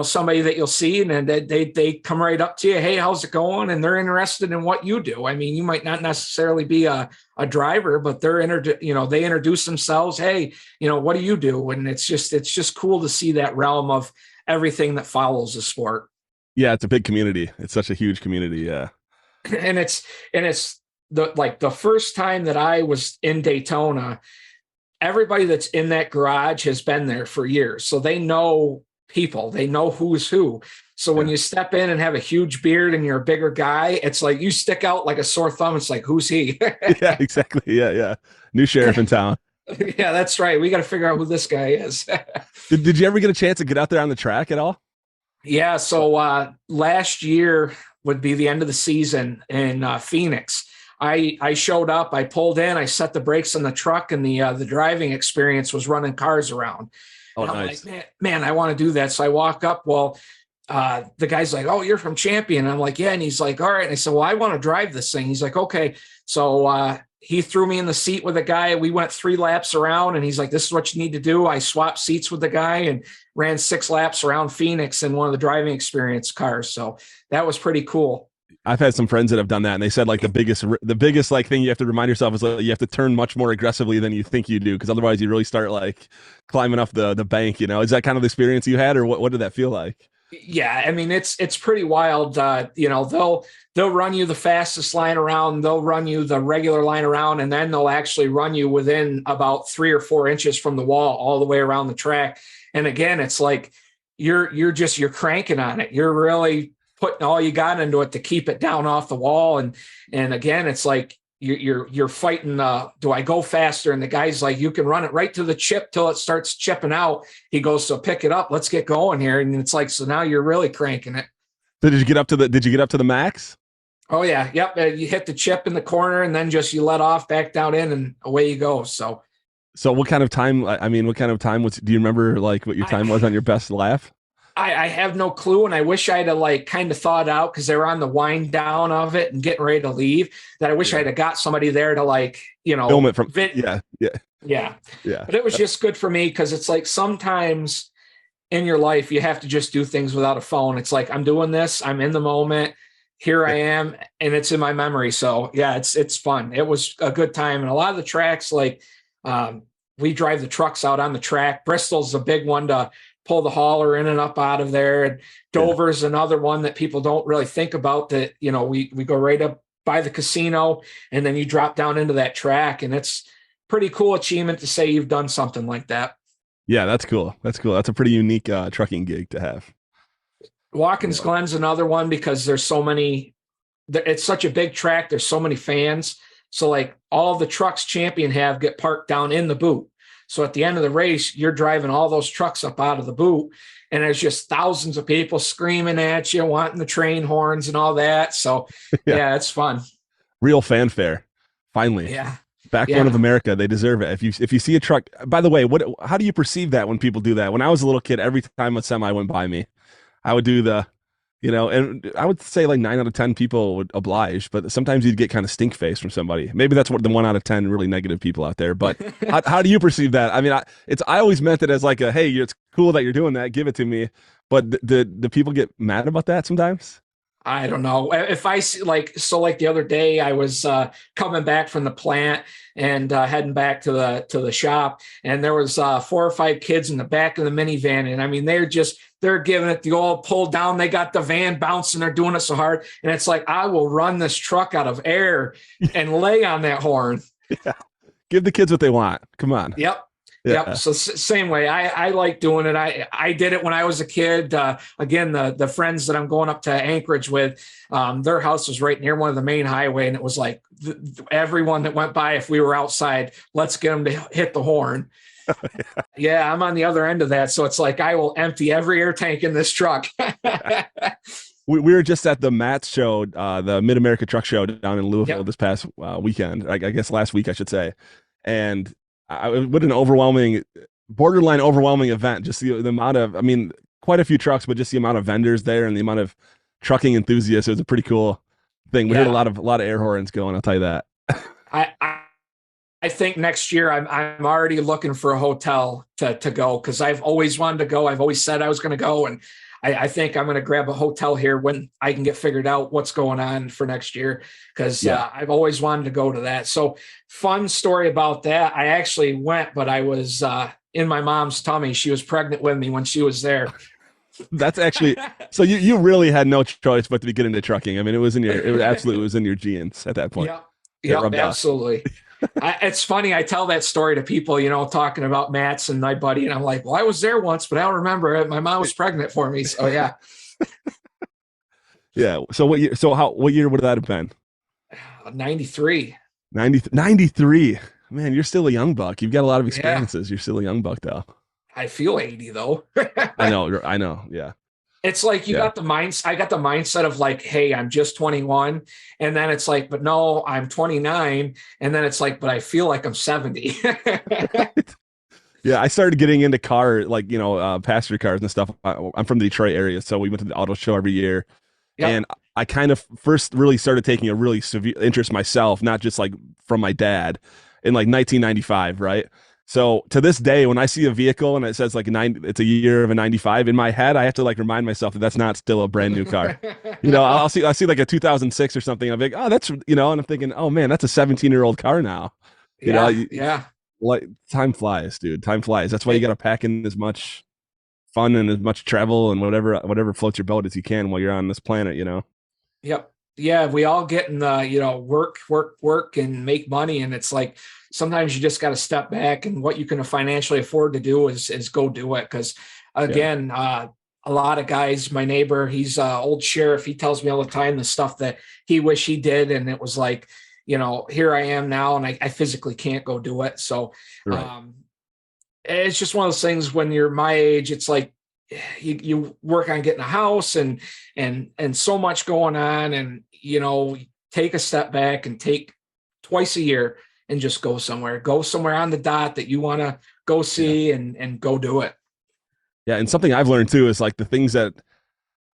somebody that you'll see, and then they come right up to you. Hey, how's it going? And they're interested in what you do. I mean, you might not necessarily be a driver, but they introduce themselves. Hey, what do you do? And it's just cool to see that realm of everything that follows the sport. Yeah, it's a big community. It's such a huge community. Yeah. And it's the first time that I was in Daytona, everybody that's in that garage has been there for years. So they know people, they know who's who. So when you step in and have a huge beard and you're a bigger guy, it's like you stick out like a sore thumb. It's like, who's he? Yeah, exactly. Yeah. New sheriff in town. Yeah, that's right. We got to figure out who this guy is. Did you ever get a chance to get out there on the track at all? Yeah. So last year would be the end of the season in Phoenix. I showed up, I pulled in, I set the brakes on the truck, and the driving experience was running cars around. Oh, and I'm nice. like, man, I want to do that. So I walk up. Well, the guy's like, oh, you're from Champion. And I'm like, yeah. And he's like, all right. And I said, well, I want to drive this thing. He's like, okay. So he threw me in the seat with a guy. We went 3 laps around, and he's like, this is what you need to do. I swapped seats with the guy and ran 6 laps around Phoenix in one of the driving experience cars. So that was pretty cool. I've had some friends that have done that, and they said like the biggest like thing you have to remind yourself is like you have to turn much more aggressively than you think you do, because otherwise you really start like climbing up the bank. Is that kind of the experience you had, or what did that feel like? Yeah, I mean it's pretty wild. They'll run you the fastest line around, they'll run you the regular line around, and then they'll actually run you within about 3 or 4 inches from the wall all the way around the track. And again, it's like you're cranking on it. You're really putting all you got into it to keep it down off the wall. And again, it's like you're fighting. Do I go faster? And the guy's like, you can run it right to the chip till it starts chipping out. He goes, so pick it up. Let's get going here. And it's like, so now you're really cranking it. Did you get up to the max? Oh yeah. Yep. You hit the chip in the corner, and then just you let off, back down in, and away you go. So what kind of time? I mean, what kind of time was? Do you remember like what your time was on your best lap? I have no clue, and I wish I'd have like kind of thought out, because they were on the wind down of it and getting ready to leave, that I wish I'd have got somebody there to like, film it from yeah. Yeah. But it was just good for me, because it's like sometimes in your life you have to just do things without a phone. It's like, I'm doing this, I'm in the moment, here I am, and it's in my memory. So yeah, it's fun. It was a good time. And a lot of the tracks, like we drive the trucks out on the track. Bristol's a big one to pull the hauler in and up out of there. And Dover's another one that people don't really think about, that, we go right up by the casino, and then you drop down into that track, and it's pretty cool achievement to say you've done something like that. Yeah, that's cool. That's a pretty unique trucking gig to have. Watkins Glen's another one, because there's so many, it's such a big track. There's so many fans. So like all the trucks Champion have get parked down in the boot. So at the end of the race, you're driving all those trucks up out of the boot, and there's just thousands of people screaming at you, wanting the train horns and all that. So yeah, it's fun. Real fanfare. Finally. Yeah. Backbone of America. They deserve it. If you see a truck, by the way, how do you perceive that when people do that? When I was a little kid, every time a semi went by me, I would do the, and I would say like 9 out of 10 people would oblige, but sometimes you'd get kind of stink face from somebody. Maybe that's what the 1 out of 10 really negative people out there. But how do you perceive that? I mean, I always meant it as like a, hey, it's cool that you're doing that, give it to me. But the people get mad about that sometimes? I don't know if I see like the other day I was coming back from the plant and heading back to the shop, and there was 4 or 5 kids in the back of the minivan. And I mean, they're they're giving it the old pull down. They got the van bouncing. They're doing it so hard. And it's like, I will run this truck out of air and lay on that horn. Yeah. Give the kids what they want. Come on. Yep. Yeah. Yep. So same way. I like doing it. I did it when I was a kid. Again, the friends that I'm going up to Anchorage with, their house was right near one of the main highway. And it was like everyone that went by, if we were outside, let's get them to hit the horn. Yeah, I'm on the other end of that. So it's like, I will empty every air tank in this truck. We were just at the MATS show, the Mid-America Truck Show down in Louisville this past weekend. I guess last week, I should say. And what an borderline overwhelming event. Just the amount of, I mean, quite a few trucks, but just the amount of vendors there and the amount of trucking enthusiasts. It was a pretty cool thing. We heard a lot of air horns going, I'll tell you that. I think next year I'm already looking for a hotel to go, because I've always wanted to go. I've always said I was going to go, and I think I'm going to grab a hotel here when I can get figured out what's going on for next year, because I've always wanted to go to that. So fun story about that. I actually went, but I was in my mom's tummy. She was pregnant with me when she was there. That's actually, so you really had no choice but to get into trucking. I mean, it absolutely was in your genes at that point. Yeah, absolutely. It's funny. I tell that story to people, talking about Matt's and my buddy, and I'm like, well, I was there once, but I don't remember it. My mom was pregnant for me. So yeah. Yeah. So what year would that have been? 93. 93. Man, you're still a young buck. You've got a lot of experiences. You're still a young buck though. I feel 80 though. I know. Yeah. It's like I got the mindset of like, hey, I'm just 21. And then it's like, but no, I'm 29. And then it's like, but I feel like I'm 70. Yeah, I started getting into passenger cars and stuff. I'm from the Detroit area, so we went to the auto show every year. Yep. And I kind of first really started taking a really severe interest myself, not just like from my dad, in like 1995, right? So to this day, when I see a vehicle and it says like it's a year of a 95, in my head, I have to like remind myself that that's not still a brand new car. I'll see like a 2006 or something. I'm like, oh, that's, and I'm thinking, oh man, that's a 17-year-old car now. Like time flies, dude. Time flies. That's why you got to pack in as much fun and as much travel and whatever floats your boat as you can while you're on this planet, Yep. Yeah. We all get in the, work and make money. And it's like, sometimes you just got to step back, and what you can financially afford to do is go do it. Cause again, a lot of guys, my neighbor, he's old sheriff. He tells me all the time the stuff that he wish he did. And it was like, here I am now, and I physically can't go do it. So it's just one of those things when you're my age, it's like you work on getting a house and so much going on, and, take a step back and take twice a year and just go somewhere on the dot that you want to go see and go do it. Yeah. And something I've learned too is like the things that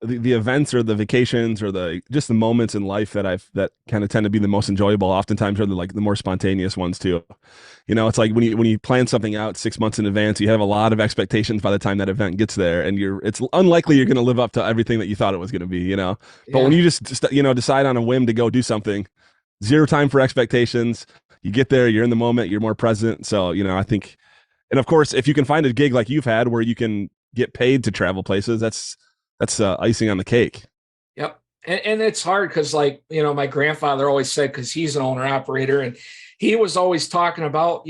the events or the vacations or the moments in life that kind of tend to be the most enjoyable oftentimes are the more spontaneous ones too. It's like when you plan something out 6 months in advance, you have a lot of expectations by the time that event gets there, and it's unlikely you're going to live up to everything that you thought it was going to be, but when you just decide on a whim to go do something, zero time for expectations, you get there, you're in the moment, you're more present. So, I think, and of course, if you can find a gig like you've had where you can get paid to travel places, that's icing on the cake. Yep. And it's hard because my grandfather always said, because he's an owner operator, and he was always talking about,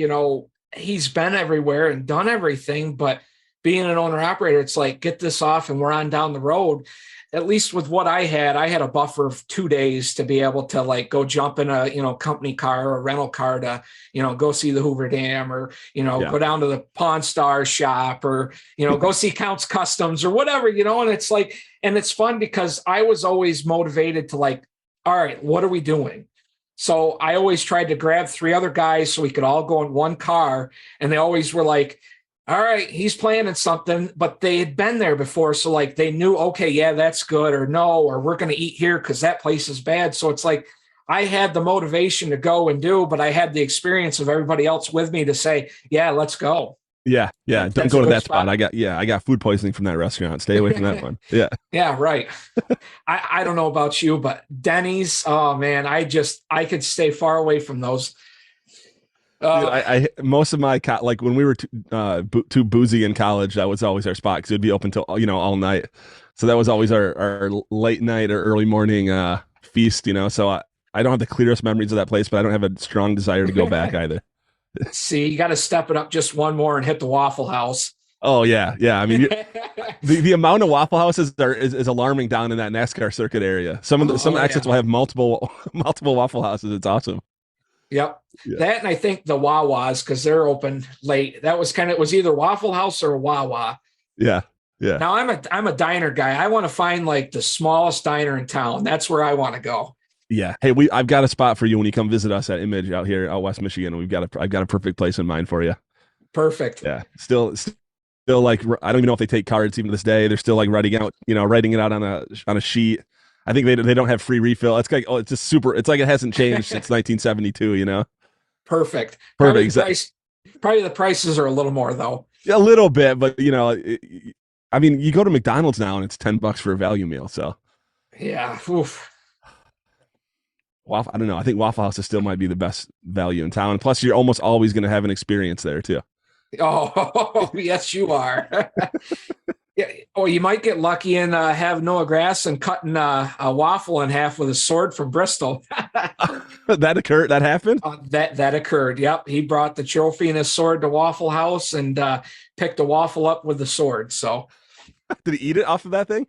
he's been everywhere and done everything, but being an owner operator, it's like, get this off and we're on down the road. At least with what I had a buffer of 2 days to be able to like go jump in a, company car or a rental car to, go see the Hoover Dam, or, go down to the Pawn Star shop, or, go see Counts Customs or whatever, and it's like, and it's fun because I was always motivated to like, all right, what are we doing? So I always tried to grab 3 other guys so we could all go in one car. And they always were like, all right, he's planning something, but they had been there before. So like they knew, okay, yeah, that's good, or no, or we're going to eat here because that place is bad. So it's like, I had the motivation to go and do, but I had the experience of everybody else with me to say, yeah, let's go. Yeah. Yeah. Don't go to that spot. I got food poisoning from that restaurant. Stay away from that one. Yeah. Yeah. Right. I don't know about you, but Denny's, oh man, I could stay far away from those. Dude, Uh, I most of my like when we were too boozy in college, that was always our spot because it'd be open till all night. So that was always our late night or early morning feast. So I don't have the clearest memories of that place, but I don't have a strong desire to go back either. See, you got to step it up just one more and hit the Waffle House. Oh yeah, yeah. I mean, the amount of Waffle Houses is alarming down in that NASCAR circuit area. Some Oh exits yeah. will have multiple Waffle Houses. It's awesome. Yep. Yeah, That and I think the Wawas because they're open late. That was it was either Waffle House or Wawa. yeah, yeah, Now I'm a diner guy. I want to find like the smallest diner in town. That's where I want to go. yeah. Hey, I've got a spot for you when you come visit us at Image out here out West Michigan. I've got a perfect place in mind for you. Perfect. Yeah, still like I don't even know if they take cards even to this day. They're still like writing it out on a sheet. I think they don't have free refill. It's like it's just super. It's like it hasn't changed since 1972. Perfect. Perfect. Exactly. Probably the prices are a little more though. A little bit, but I mean, you go to McDonald's now and it's $10 for a value meal. So Yeah. Oof. I don't know. I think Waffle House still might be the best value in town. Plus, you're almost always going to have an experience there too. Oh, yes, you are. Yeah. Oh, you might get lucky and have Noah Grass and cutting a waffle in half with a sword from Bristol. That occurred. That happened. That occurred. Yep, he brought the trophy and his sword to Waffle House and picked a waffle up with the sword. So, Did he eat it off of that thing?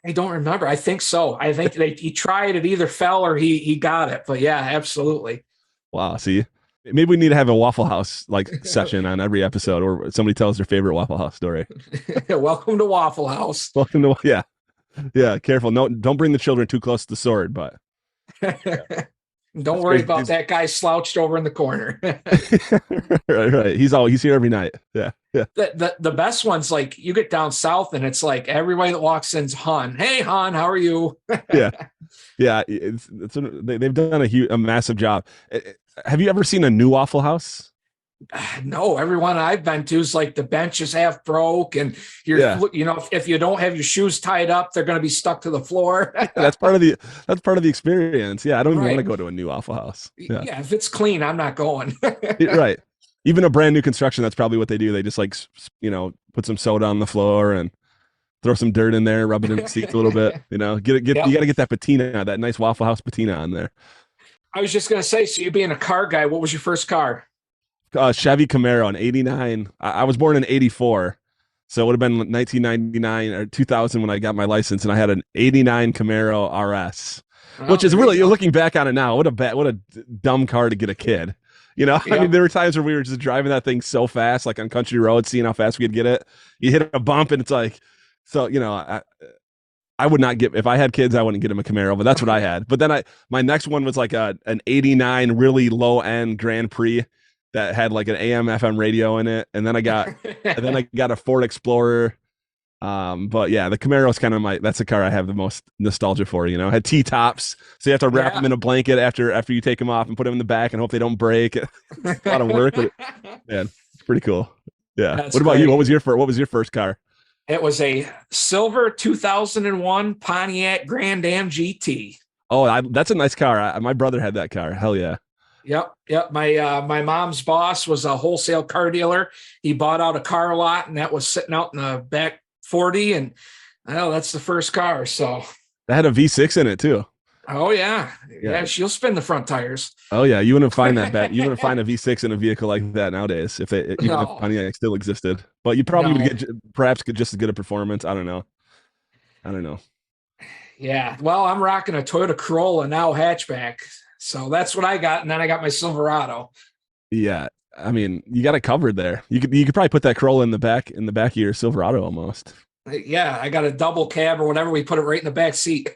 I don't remember. I think so. I think he tried. It either fell or he got it. But yeah, absolutely. Wow. See, maybe we need to have a Waffle House like session on every episode, or somebody tells their favorite Waffle House story. Welcome to Waffle House. Welcome to yeah. Careful. No, don't bring the children too close to the sword. But Don't worry about that guy slouched over in the corner. right. He's here every night. Yeah. The best ones, like you get down south and it's like everybody that walks in's Han. Hey Han, how are you? Yeah. They've done a massive job. Have you ever seen a new Waffle House? No, everyone I've been to is like the bench is half broke, and if you don't have your shoes tied up, they're going to be stuck to the floor. That's part of the experience. Yeah, I don't even want to Right. go to a new Waffle House. Yeah, if it's clean, I'm not going. Right. Even a brand new construction, that's probably what they do. They just put some soda on the floor and throw some dirt in there, rub it in the seats a little bit. You Yep. got to get that patina, that nice Waffle House patina on there. I was just going to say, so you being a car guy, what was your first car? Chevy Camaro in '89. I was born in '84, so it would have been 1999 or 2000 when I got my license, and I had an '89 Camaro RS, which is really, you're looking back on it now, what a dumb car to get a kid. I mean, there were times where we were just driving that thing so fast, like on country roads, seeing how fast we could get it. You hit a bump, and it's like, so I would not if I had kids, I wouldn't get them a Camaro, but that's what I had. But then my next one was like an '89 really low end Grand Prix that had like an AM FM radio in it, and then I got a Ford Explorer. But yeah, the Camaro is kind of that's the car I have the most nostalgia for. It had T-tops, so you have to wrap them in a blanket after you take them off and put them in the back and hope they don't break. It's a lot of work, but man, it's pretty cool. Yeah. That's what about great. you? What was your first car? It was a silver 2001 Pontiac Grand Am GT. Oh, that's a nice car. My brother had that car. Hell yeah. Yep. My mom's boss was a wholesale car dealer. He bought out a car lot, and that was sitting out in the back 40. And that's the first car. So that had a V6 in it too. Oh yeah. She'll spin the front tires. Oh yeah, you wouldn't find that bad. You wouldn't find a V6 in a vehicle like that nowadays if if Pontiac still existed. But you probably would get perhaps just as good a performance. I don't know. Yeah. Well, I'm rocking a Toyota Corolla now hatchback. So that's what I got, and then I got my Silverado. Yeah, I mean, you got it covered there. You could probably put that Corolla in the back of your Silverado almost. Yeah, I got a double cab or whatever. We put it right in the back seat.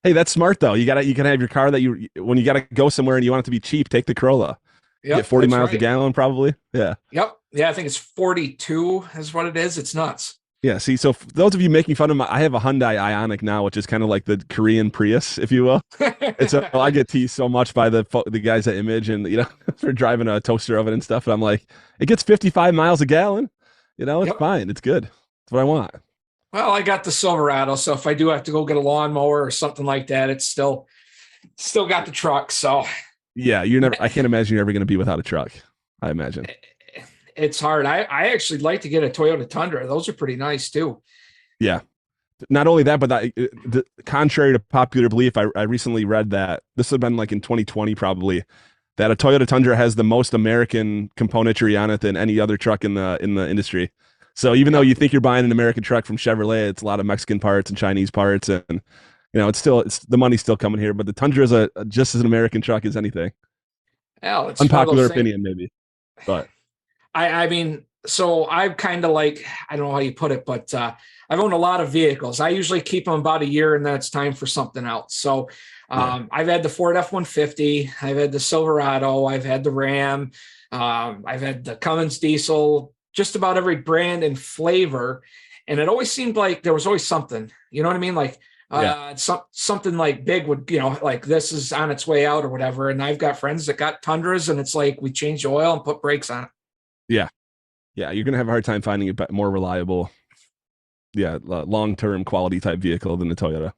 Hey, that's smart though. You can have your car that when you got to go somewhere and you want it to be cheap, take the Corolla. Yep, get 40 miles a gallon probably. Yeah. Yep. Yeah, I think it's 42 is what it is. It's nuts. Yeah, see, so for those of you making fun of I have a Hyundai Ioniq now, which is kind of like the Korean Prius, if you will. I get teased so much by the guys at Image and, for driving a toaster oven and stuff. And I'm like, it gets 55 miles a gallon. It's fine. It's good. That's what I want. Well, I got the Silverado, so if I do have to go get a lawnmower or something like that, it's still got the truck. So Yeah, you're never. I can't imagine you're ever going to be without a truck. I imagine. It's hard. I actually like to get a Toyota Tundra. Those are pretty nice too. Yeah. Not only that, but contrary to popular belief, I recently read that this had been like in 2020 probably that a Toyota Tundra has the most American componentry on it than any other truck in the industry. So even though Yep. you think you're buying an American truck from Chevrolet, it's a lot of Mexican parts and Chinese parts, and it's the money's still coming here. But the Tundra is a just as an American truck as anything. Well, it's one of Unpopular those things. opinion, maybe, but I mean, so I'm kind of like, I don't know how you put it, but I've owned a lot of vehicles. I usually keep them about a year and then it's time for something else. So yeah, I've had the Ford F-150, I've had the Silverado, I've had the Ram, I've had the Cummins diesel, just about every brand and flavor. And it always seemed like there was always something, you know what I mean? Like yeah, something like big would, like this is on its way out or whatever. And I've got friends that got Tundras and it's like, we change the oil and put brakes on it. yeah, yeah. You're gonna have a hard time finding a more reliable, yeah, long term quality type vehicle than the Toyota.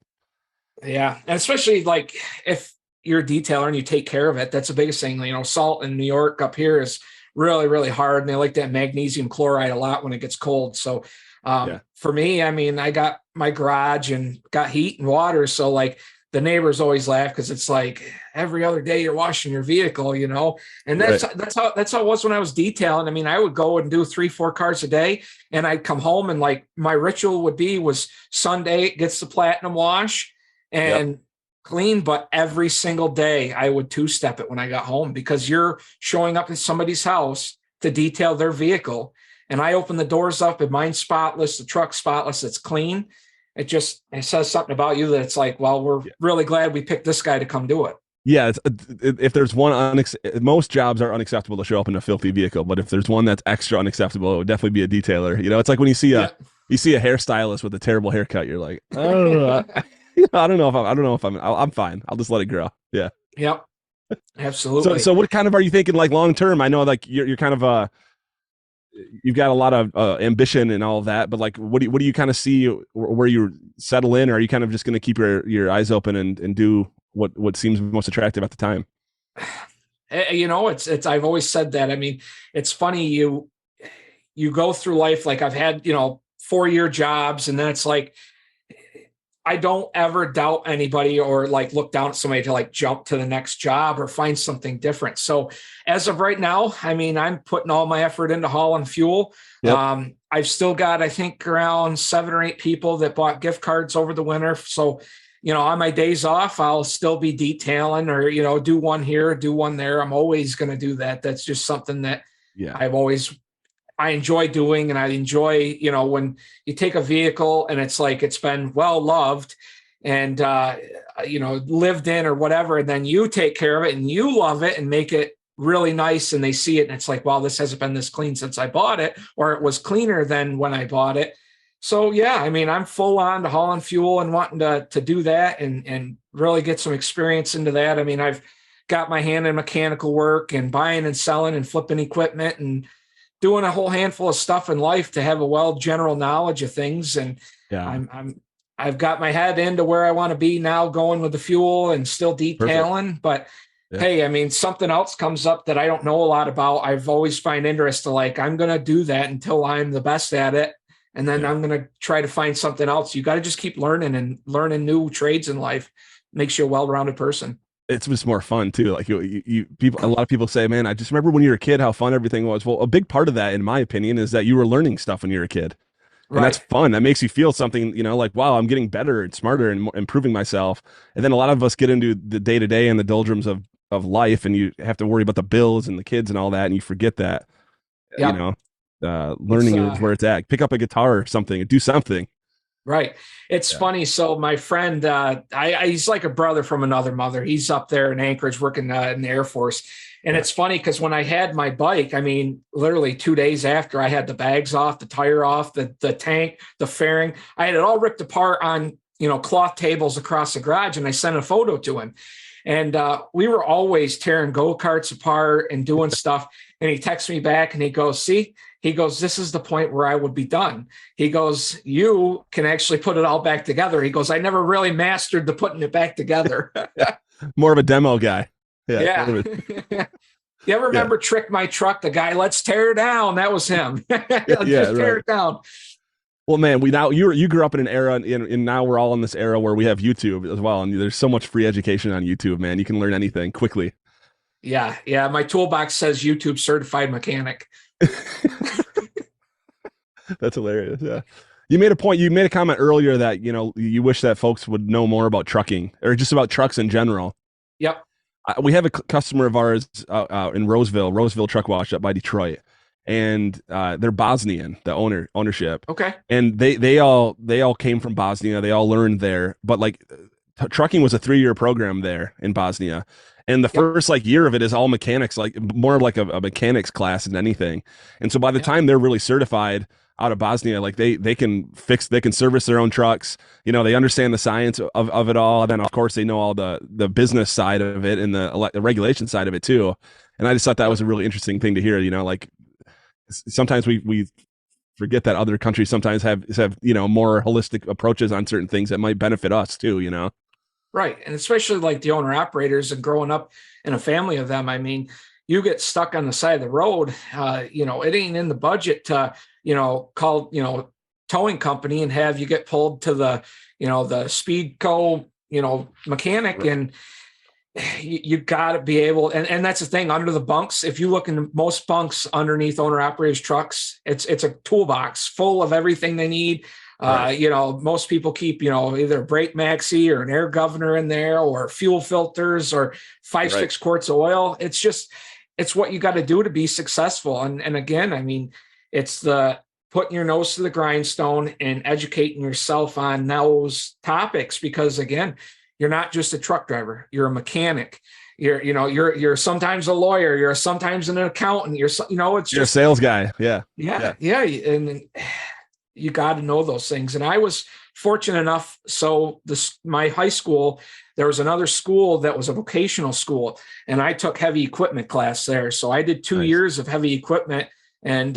Yeah. And especially like if you're a detailer and you take care of it, that's the biggest thing. Salt in New York up here is really, really hard. And they like that magnesium chloride a lot when it gets cold. So Yeah, for me, I mean, I got my garage and got heat and water. So like the neighbors always laugh because it's like every other day you're washing your vehicle. And right. that's how it was when I was detailing. I mean, I would go and do 3-4 cars a day and I'd come home and like my ritual was Sunday, it gets the platinum wash Yep. and clean, but every single day I would two-step it when I got home because you're showing up in somebody's house to detail their vehicle. And I open the doors up and mine's spotless, the truck's spotless, it's clean. It says something about you that it's like, well, we're really glad we picked this guy to come do it. Yeah, if there's most jobs are unacceptable to show up in a filthy vehicle, but if there's one that's extra unacceptable, it would definitely be a detailer. It's like when Yeah. you see a hairstylist with a terrible haircut, you're like, oh, I don't know if I'm fine. I'll just let it grow. Yeah. Yep. So Absolutely. so what kind of are you thinking like long term? I know like you're kind of you've got a lot of ambition and all of that, but like what do you kind of see where you settle in, or are you kind of just going to keep your eyes open and do what seems most attractive at the time? It's I've always said that. I mean, it's funny you go through life like I've had, 4-year jobs and then it's like I don't ever doubt anybody or like look down at somebody to like jump to the next job or find something different. So as of right now, I mean, I'm putting all my effort into hauling fuel. Yep. I've still got, I think, around 7 or 8 people that bought gift cards over the winter. So, on my days off, I'll still be detailing or, do one here, do one there. I'm always going to do that. That's just something that Yeah. I enjoy doing. And I enjoy, when you take a vehicle and it's like it's been well loved and, lived in or whatever, and then you take care of it and you love it and make it really nice and they see it and it's like, wow, this hasn't been this clean since I bought it, or it was cleaner than when I bought it. So yeah, I mean, I'm full on to hauling fuel and wanting to do that and really get some experience into that. I mean, I've got my hand in mechanical work and buying and selling and flipping equipment and doing a whole handful of stuff in life to have a general knowledge of things. And Yeah. I've got my head into where I want to be now, going with the fuel and still Perfect. detailing. But Yeah. hey, I mean, something else comes up that I don't know a lot about. I've always find interest to like, I'm going to do that until I'm the best at it. And then Yeah. I'm going to try to find something else. You got to just keep learning and learning new trades in life. Makes you a well-rounded person. It's just more fun too. Like you people, a lot of people say, man, I just remember when you were a kid, how fun everything was. Well, a big part of that, in my opinion, is that you were learning stuff when you were a kid. And that's Right. fun. That makes you feel something, like, wow, I'm getting better and smarter and improving myself. And then a lot of us get into the day to day and the doldrums of life, and you have to worry about the bills and the kids and all that, and you forget that, you Yeah. know, It's learning is where it's at. Pick up a guitar or something, or do something. Right. It's Yeah. funny. So my friend, he's like a brother from another mother. He's up there in Anchorage working in the Air Force. And Yeah. it's funny because when I had my bike, I mean, literally 2 days after I had the bags off, the tire off, the tank, the fairing, I had it all ripped apart on, cloth tables across the garage. And I sent a photo to him. And we were always tearing go-karts apart and doing stuff. And he texts me back and he goes, see, he goes, this is the point where I would be done. He goes, you can actually put it all back together. He goes, I never really mastered the putting it back together. More of a demo guy. Yeah. That Yeah. would've You ever yeah. remember Trick My Truck? The guy, let's tear it down. That was him. Yeah. Yeah. Just tear Right. it down. Well, man, you grew up in an era, and now we're all in this era where we have YouTube as well, and there's so much free education on YouTube, man. You can learn anything quickly. Yeah. Yeah. My toolbox says YouTube certified mechanic. That's hilarious. Yeah. You made a point. You made a comment earlier that, you wish that folks would know more about trucking or just about trucks in general. Yep. We have a customer of ours in Roseville Truck Wash up by Detroit, and they're Bosnian, the ownership, Okay. and they all came from Bosnia. They all learned there, but like trucking was a 3-year program there in Bosnia, and the Yep. first like year of it is all mechanics, like more of like a mechanics class than anything. And so by the Yep. time they're really certified out of Bosnia, like they can service their own trucks. They understand the science of it all. And then of course they know all the business side of it and the regulation side of it too. And I just thought that Yep. was a really interesting thing to hear. Like sometimes we forget that other countries sometimes have more holistic approaches on certain things that might benefit us too. Right. And especially like the owner operators and growing up in a family of them. I mean, you get stuck on the side of the road. It ain't in the budget to, call, towing company and have you get pulled to the speed co, mechanic. Right. And you got to be able, and that's the thing under the bunks. If you look in most bunks underneath owner operators trucks, it's a toolbox full of everything they need. Right. Most people keep, either a brake maxi or an air governor in there or fuel filters or five, Right. 6 quarts of oil. It's what you got to do to be successful. And again, I mean, it's the putting your nose to the grindstone and educating yourself on those topics, because again, you're not just a truck driver, you're a mechanic. You're sometimes a lawyer, you're sometimes an accountant, it's You're just a sales guy. Yeah. yeah. And you got to know those things. And I was fortunate enough. So my high school, there was another school that was a vocational school, and I took heavy equipment class there. So I did 2 Nice. years of heavy equipment, and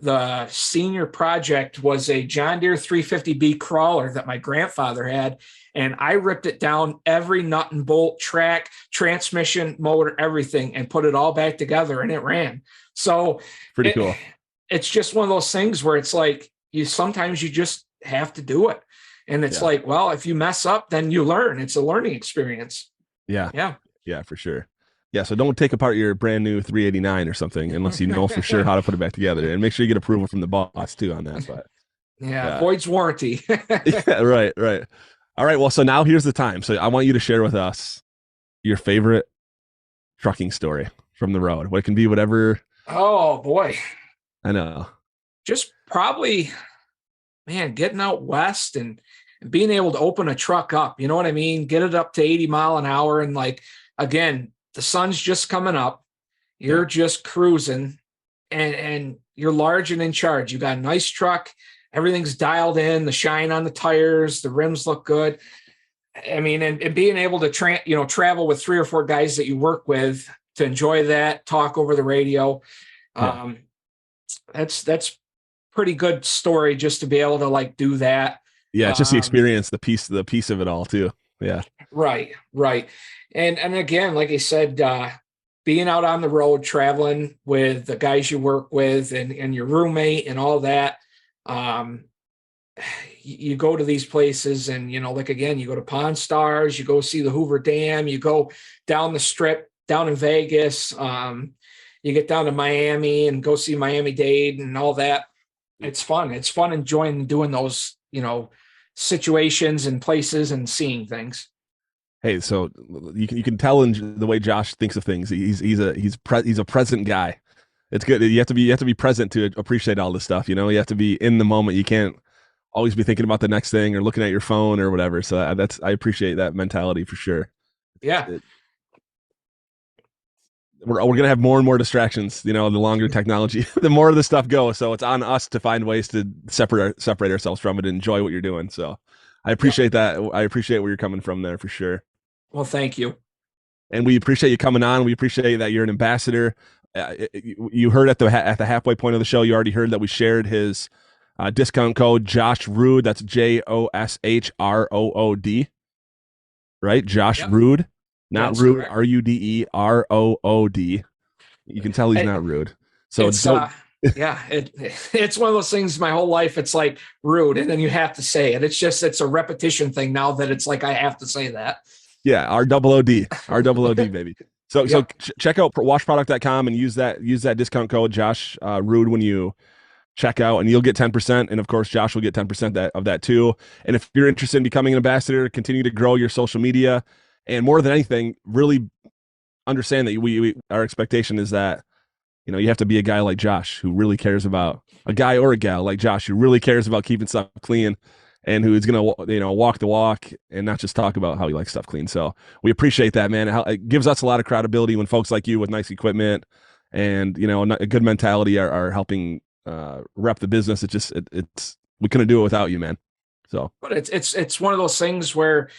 the senior project was a John Deere 350B crawler that my grandfather had. And I ripped it down, every nut and bolt, track, transmission, motor, everything, and put it all back together, and it ran. So Pretty cool. It's just one of those things where it's like, sometimes you just have to do it. And it's like, well, if you mess up, then you learn. It's a learning experience. Yeah. Yeah. Yeah, for sure. Yeah, so don't take apart your brand new 389 or something unless you know for sure how to put it back together, and make sure you get approval from the boss too on that. But yeah. Void's warranty. yeah, right. All right, well, so now here's the time. So I want you to share with us your favorite trucking story from the road. What it can be, whatever. Oh boy. I know. Just probably, man, getting out west and being able to open a truck up, you know what I mean? Get it up to 80 mile an hour. And like, again, the sun's just coming up. You're just cruising and you're large and in charge. You got a nice truck. Everything's dialed in, the shine on the tires, the rims look good. I mean, and being able to travel with 3 or 4 guys that you work with to enjoy that, talk over the radio. That's pretty good story just to be able to like do that. Yeah, just the experience, the piece of it all too. Yeah. Right. And again, like I said, being out on the road, traveling with the guys you work with and your roommate and all that. You go to these places and, like, again, you go to Pawn Stars, you go see the Hoover Dam, you go down the strip down in Vegas. You get down to Miami and go see Miami-Dade and all that. It's fun. It's fun enjoying doing those, situations and places and seeing things. Hey, so you can tell in the way Josh thinks of things. He's a present guy. It's good. You have to be present to appreciate all this stuff. You have to be in the moment. You can't always be thinking about the next thing or looking at your phone or whatever. So I appreciate that mentality for sure. Yeah. We're going to have more and more distractions, the longer technology, the more of the stuff goes. So it's on us to find ways to separate ourselves from it and enjoy what you're doing. So I appreciate that. I appreciate where you're coming from there for sure. Well, thank you. And we appreciate you coming on. We appreciate that you're an ambassador. You heard at the halfway point of the show, you already heard that we shared his discount code, Josh Rood. That's JOSHROOD, right? Josh Rood. Not That's rude, correct. RUDEROOD. You can tell he's not rude. So It's don't. yeah, it's one of those things my whole life. It's like rude, and then you have to say it. It's a repetition thing now that it's like I have to say that. Yeah, R-double-O-D, baby. So Yep. check out washproduct.com and use that discount code Josh Rood when you check out, and you'll get 10%. And of course, Josh will get 10% of that too. And if you're interested in becoming an ambassador, continue to grow your social media, and more than anything, really understand that our expectation is that you have to be a guy like Josh who really cares about a guy or a gal like Josh who really cares about keeping stuff clean and who's going to, walk the walk and not just talk about how he likes stuff clean. So we appreciate that, man. It gives us a lot of credibility when folks like you with nice equipment and, a good mentality are helping rep the business. It's we couldn't do it without you, man. So, but it's one of those things where,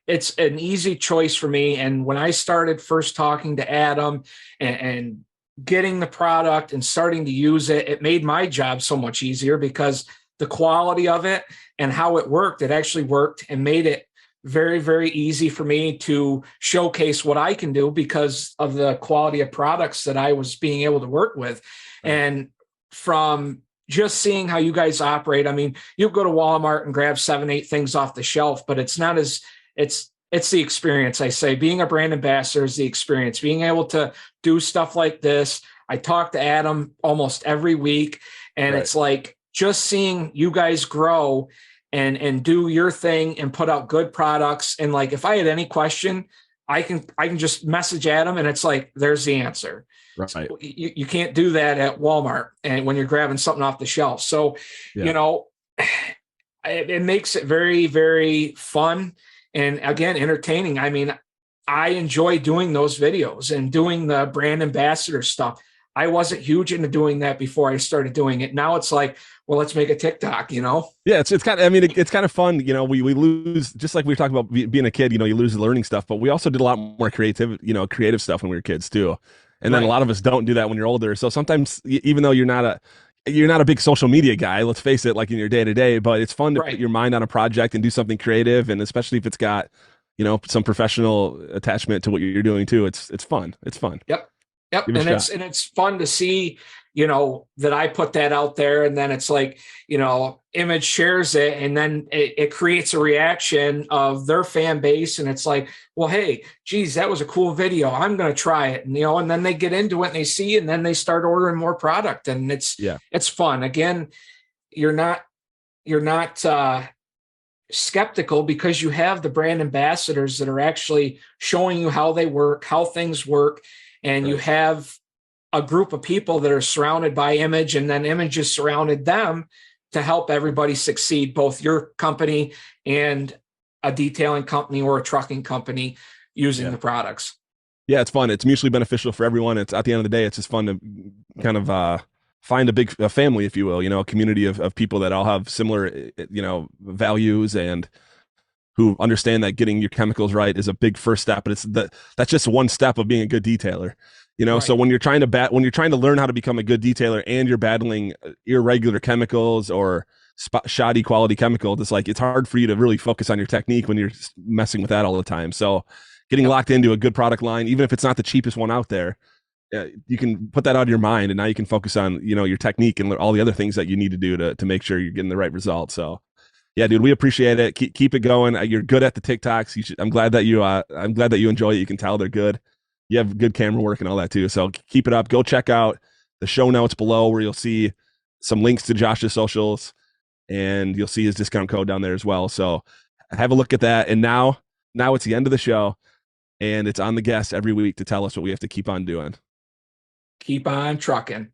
it's an easy choice for me. And when I started first talking to Adam and getting the product and starting to use it, it made my job so much easier because the quality of it and how it actually worked and made it very, very easy for me to showcase what I can do because of the quality of products that I was being able to work with. And from just seeing how you guys operate, I mean, you go to Walmart and grab 7-8 things off the shelf, but it's not as it's the experience. I say being a brand ambassador is the experience, being able to do stuff like this. I talk to Adam almost every week, and it's like just seeing you guys grow and do your thing and put out good products. And like, if I had any question, I can just message Adam and it's like, there's the answer. right. So you can't do that at Walmart and when you're grabbing something off the shelf. So, it makes it very, very fun. And again, entertaining. I mean, I enjoy doing those videos and doing the brand ambassador stuff. I wasn't huge into doing that before I started doing it. Now it's like, well, let's make a TikTok, Yeah, it's kind of, it's kind of fun. We lose, just like we were talking about being a kid, you lose the learning stuff, but we also did a lot more creative stuff when we were kids too. And then a lot of us don't do that when you're older. So sometimes, even though you're not a big social media guy, let's face it, like in your day to day, but it's fun to put your mind on a project and do something creative. And especially if it's got, some professional attachment to what you're doing too. It's fun. It's fun. Yep. And it's fun to see, that I put that out there, and then it's like, Image shares it, and then it creates a reaction of their fan base, and it's like, well, hey, geez, that was a cool video. I'm going to try it, and and then they get into it and they see, and then they start ordering more product, and it's fun. Again, you're not skeptical because you have the brand ambassadors that are actually showing you how they work, how things work, and you have a group of people that are surrounded by Image, and then Image has surrounded them to help everybody succeed, both your company and a detailing company or a trucking company using the products. Yeah, it's fun. It's mutually beneficial for everyone. It's at the end of the day, it's just fun to kind of find a family, if you will, a community of people that all have similar, values and who understand that getting your chemicals right is a big first step. But that's just one step of being a good detailer. So when you're trying to learn how to become a good detailer and you're battling irregular chemicals or shoddy quality chemicals, it's hard for you to really focus on your technique when you're messing with that all the time. So getting locked into a good product line, even if it's not the cheapest one out there, you can put that out of your mind, and now you can focus on, your technique and all the other things that you need to do to make sure you're getting the right result. So yeah, dude, we appreciate it. Keep it going. You're good at the TikToks. I'm glad that you enjoy it. You can tell they're good. You have good camera work and all that too. So keep it up. Go check out the show notes below where you'll see some links to Josh's socials, and you'll see his discount code down there as well. So have a look at that. And now it's the end of the show, and it's on the guest every week to tell us what we have to keep on doing. Keep on trucking.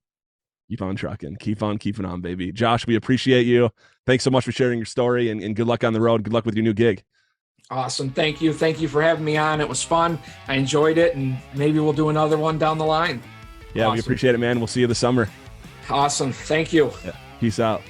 Keep on trucking. Keep on keeping on, baby. Josh, we appreciate you. Thanks so much for sharing your story, and good luck on the road. Good luck with your new gig. Awesome. Thank you. Thank you for having me on. It was fun. I enjoyed it, and maybe we'll do another one down the line. Yeah, awesome. We appreciate it, man. We'll see you this summer. Awesome. Thank you. Yeah. Peace out.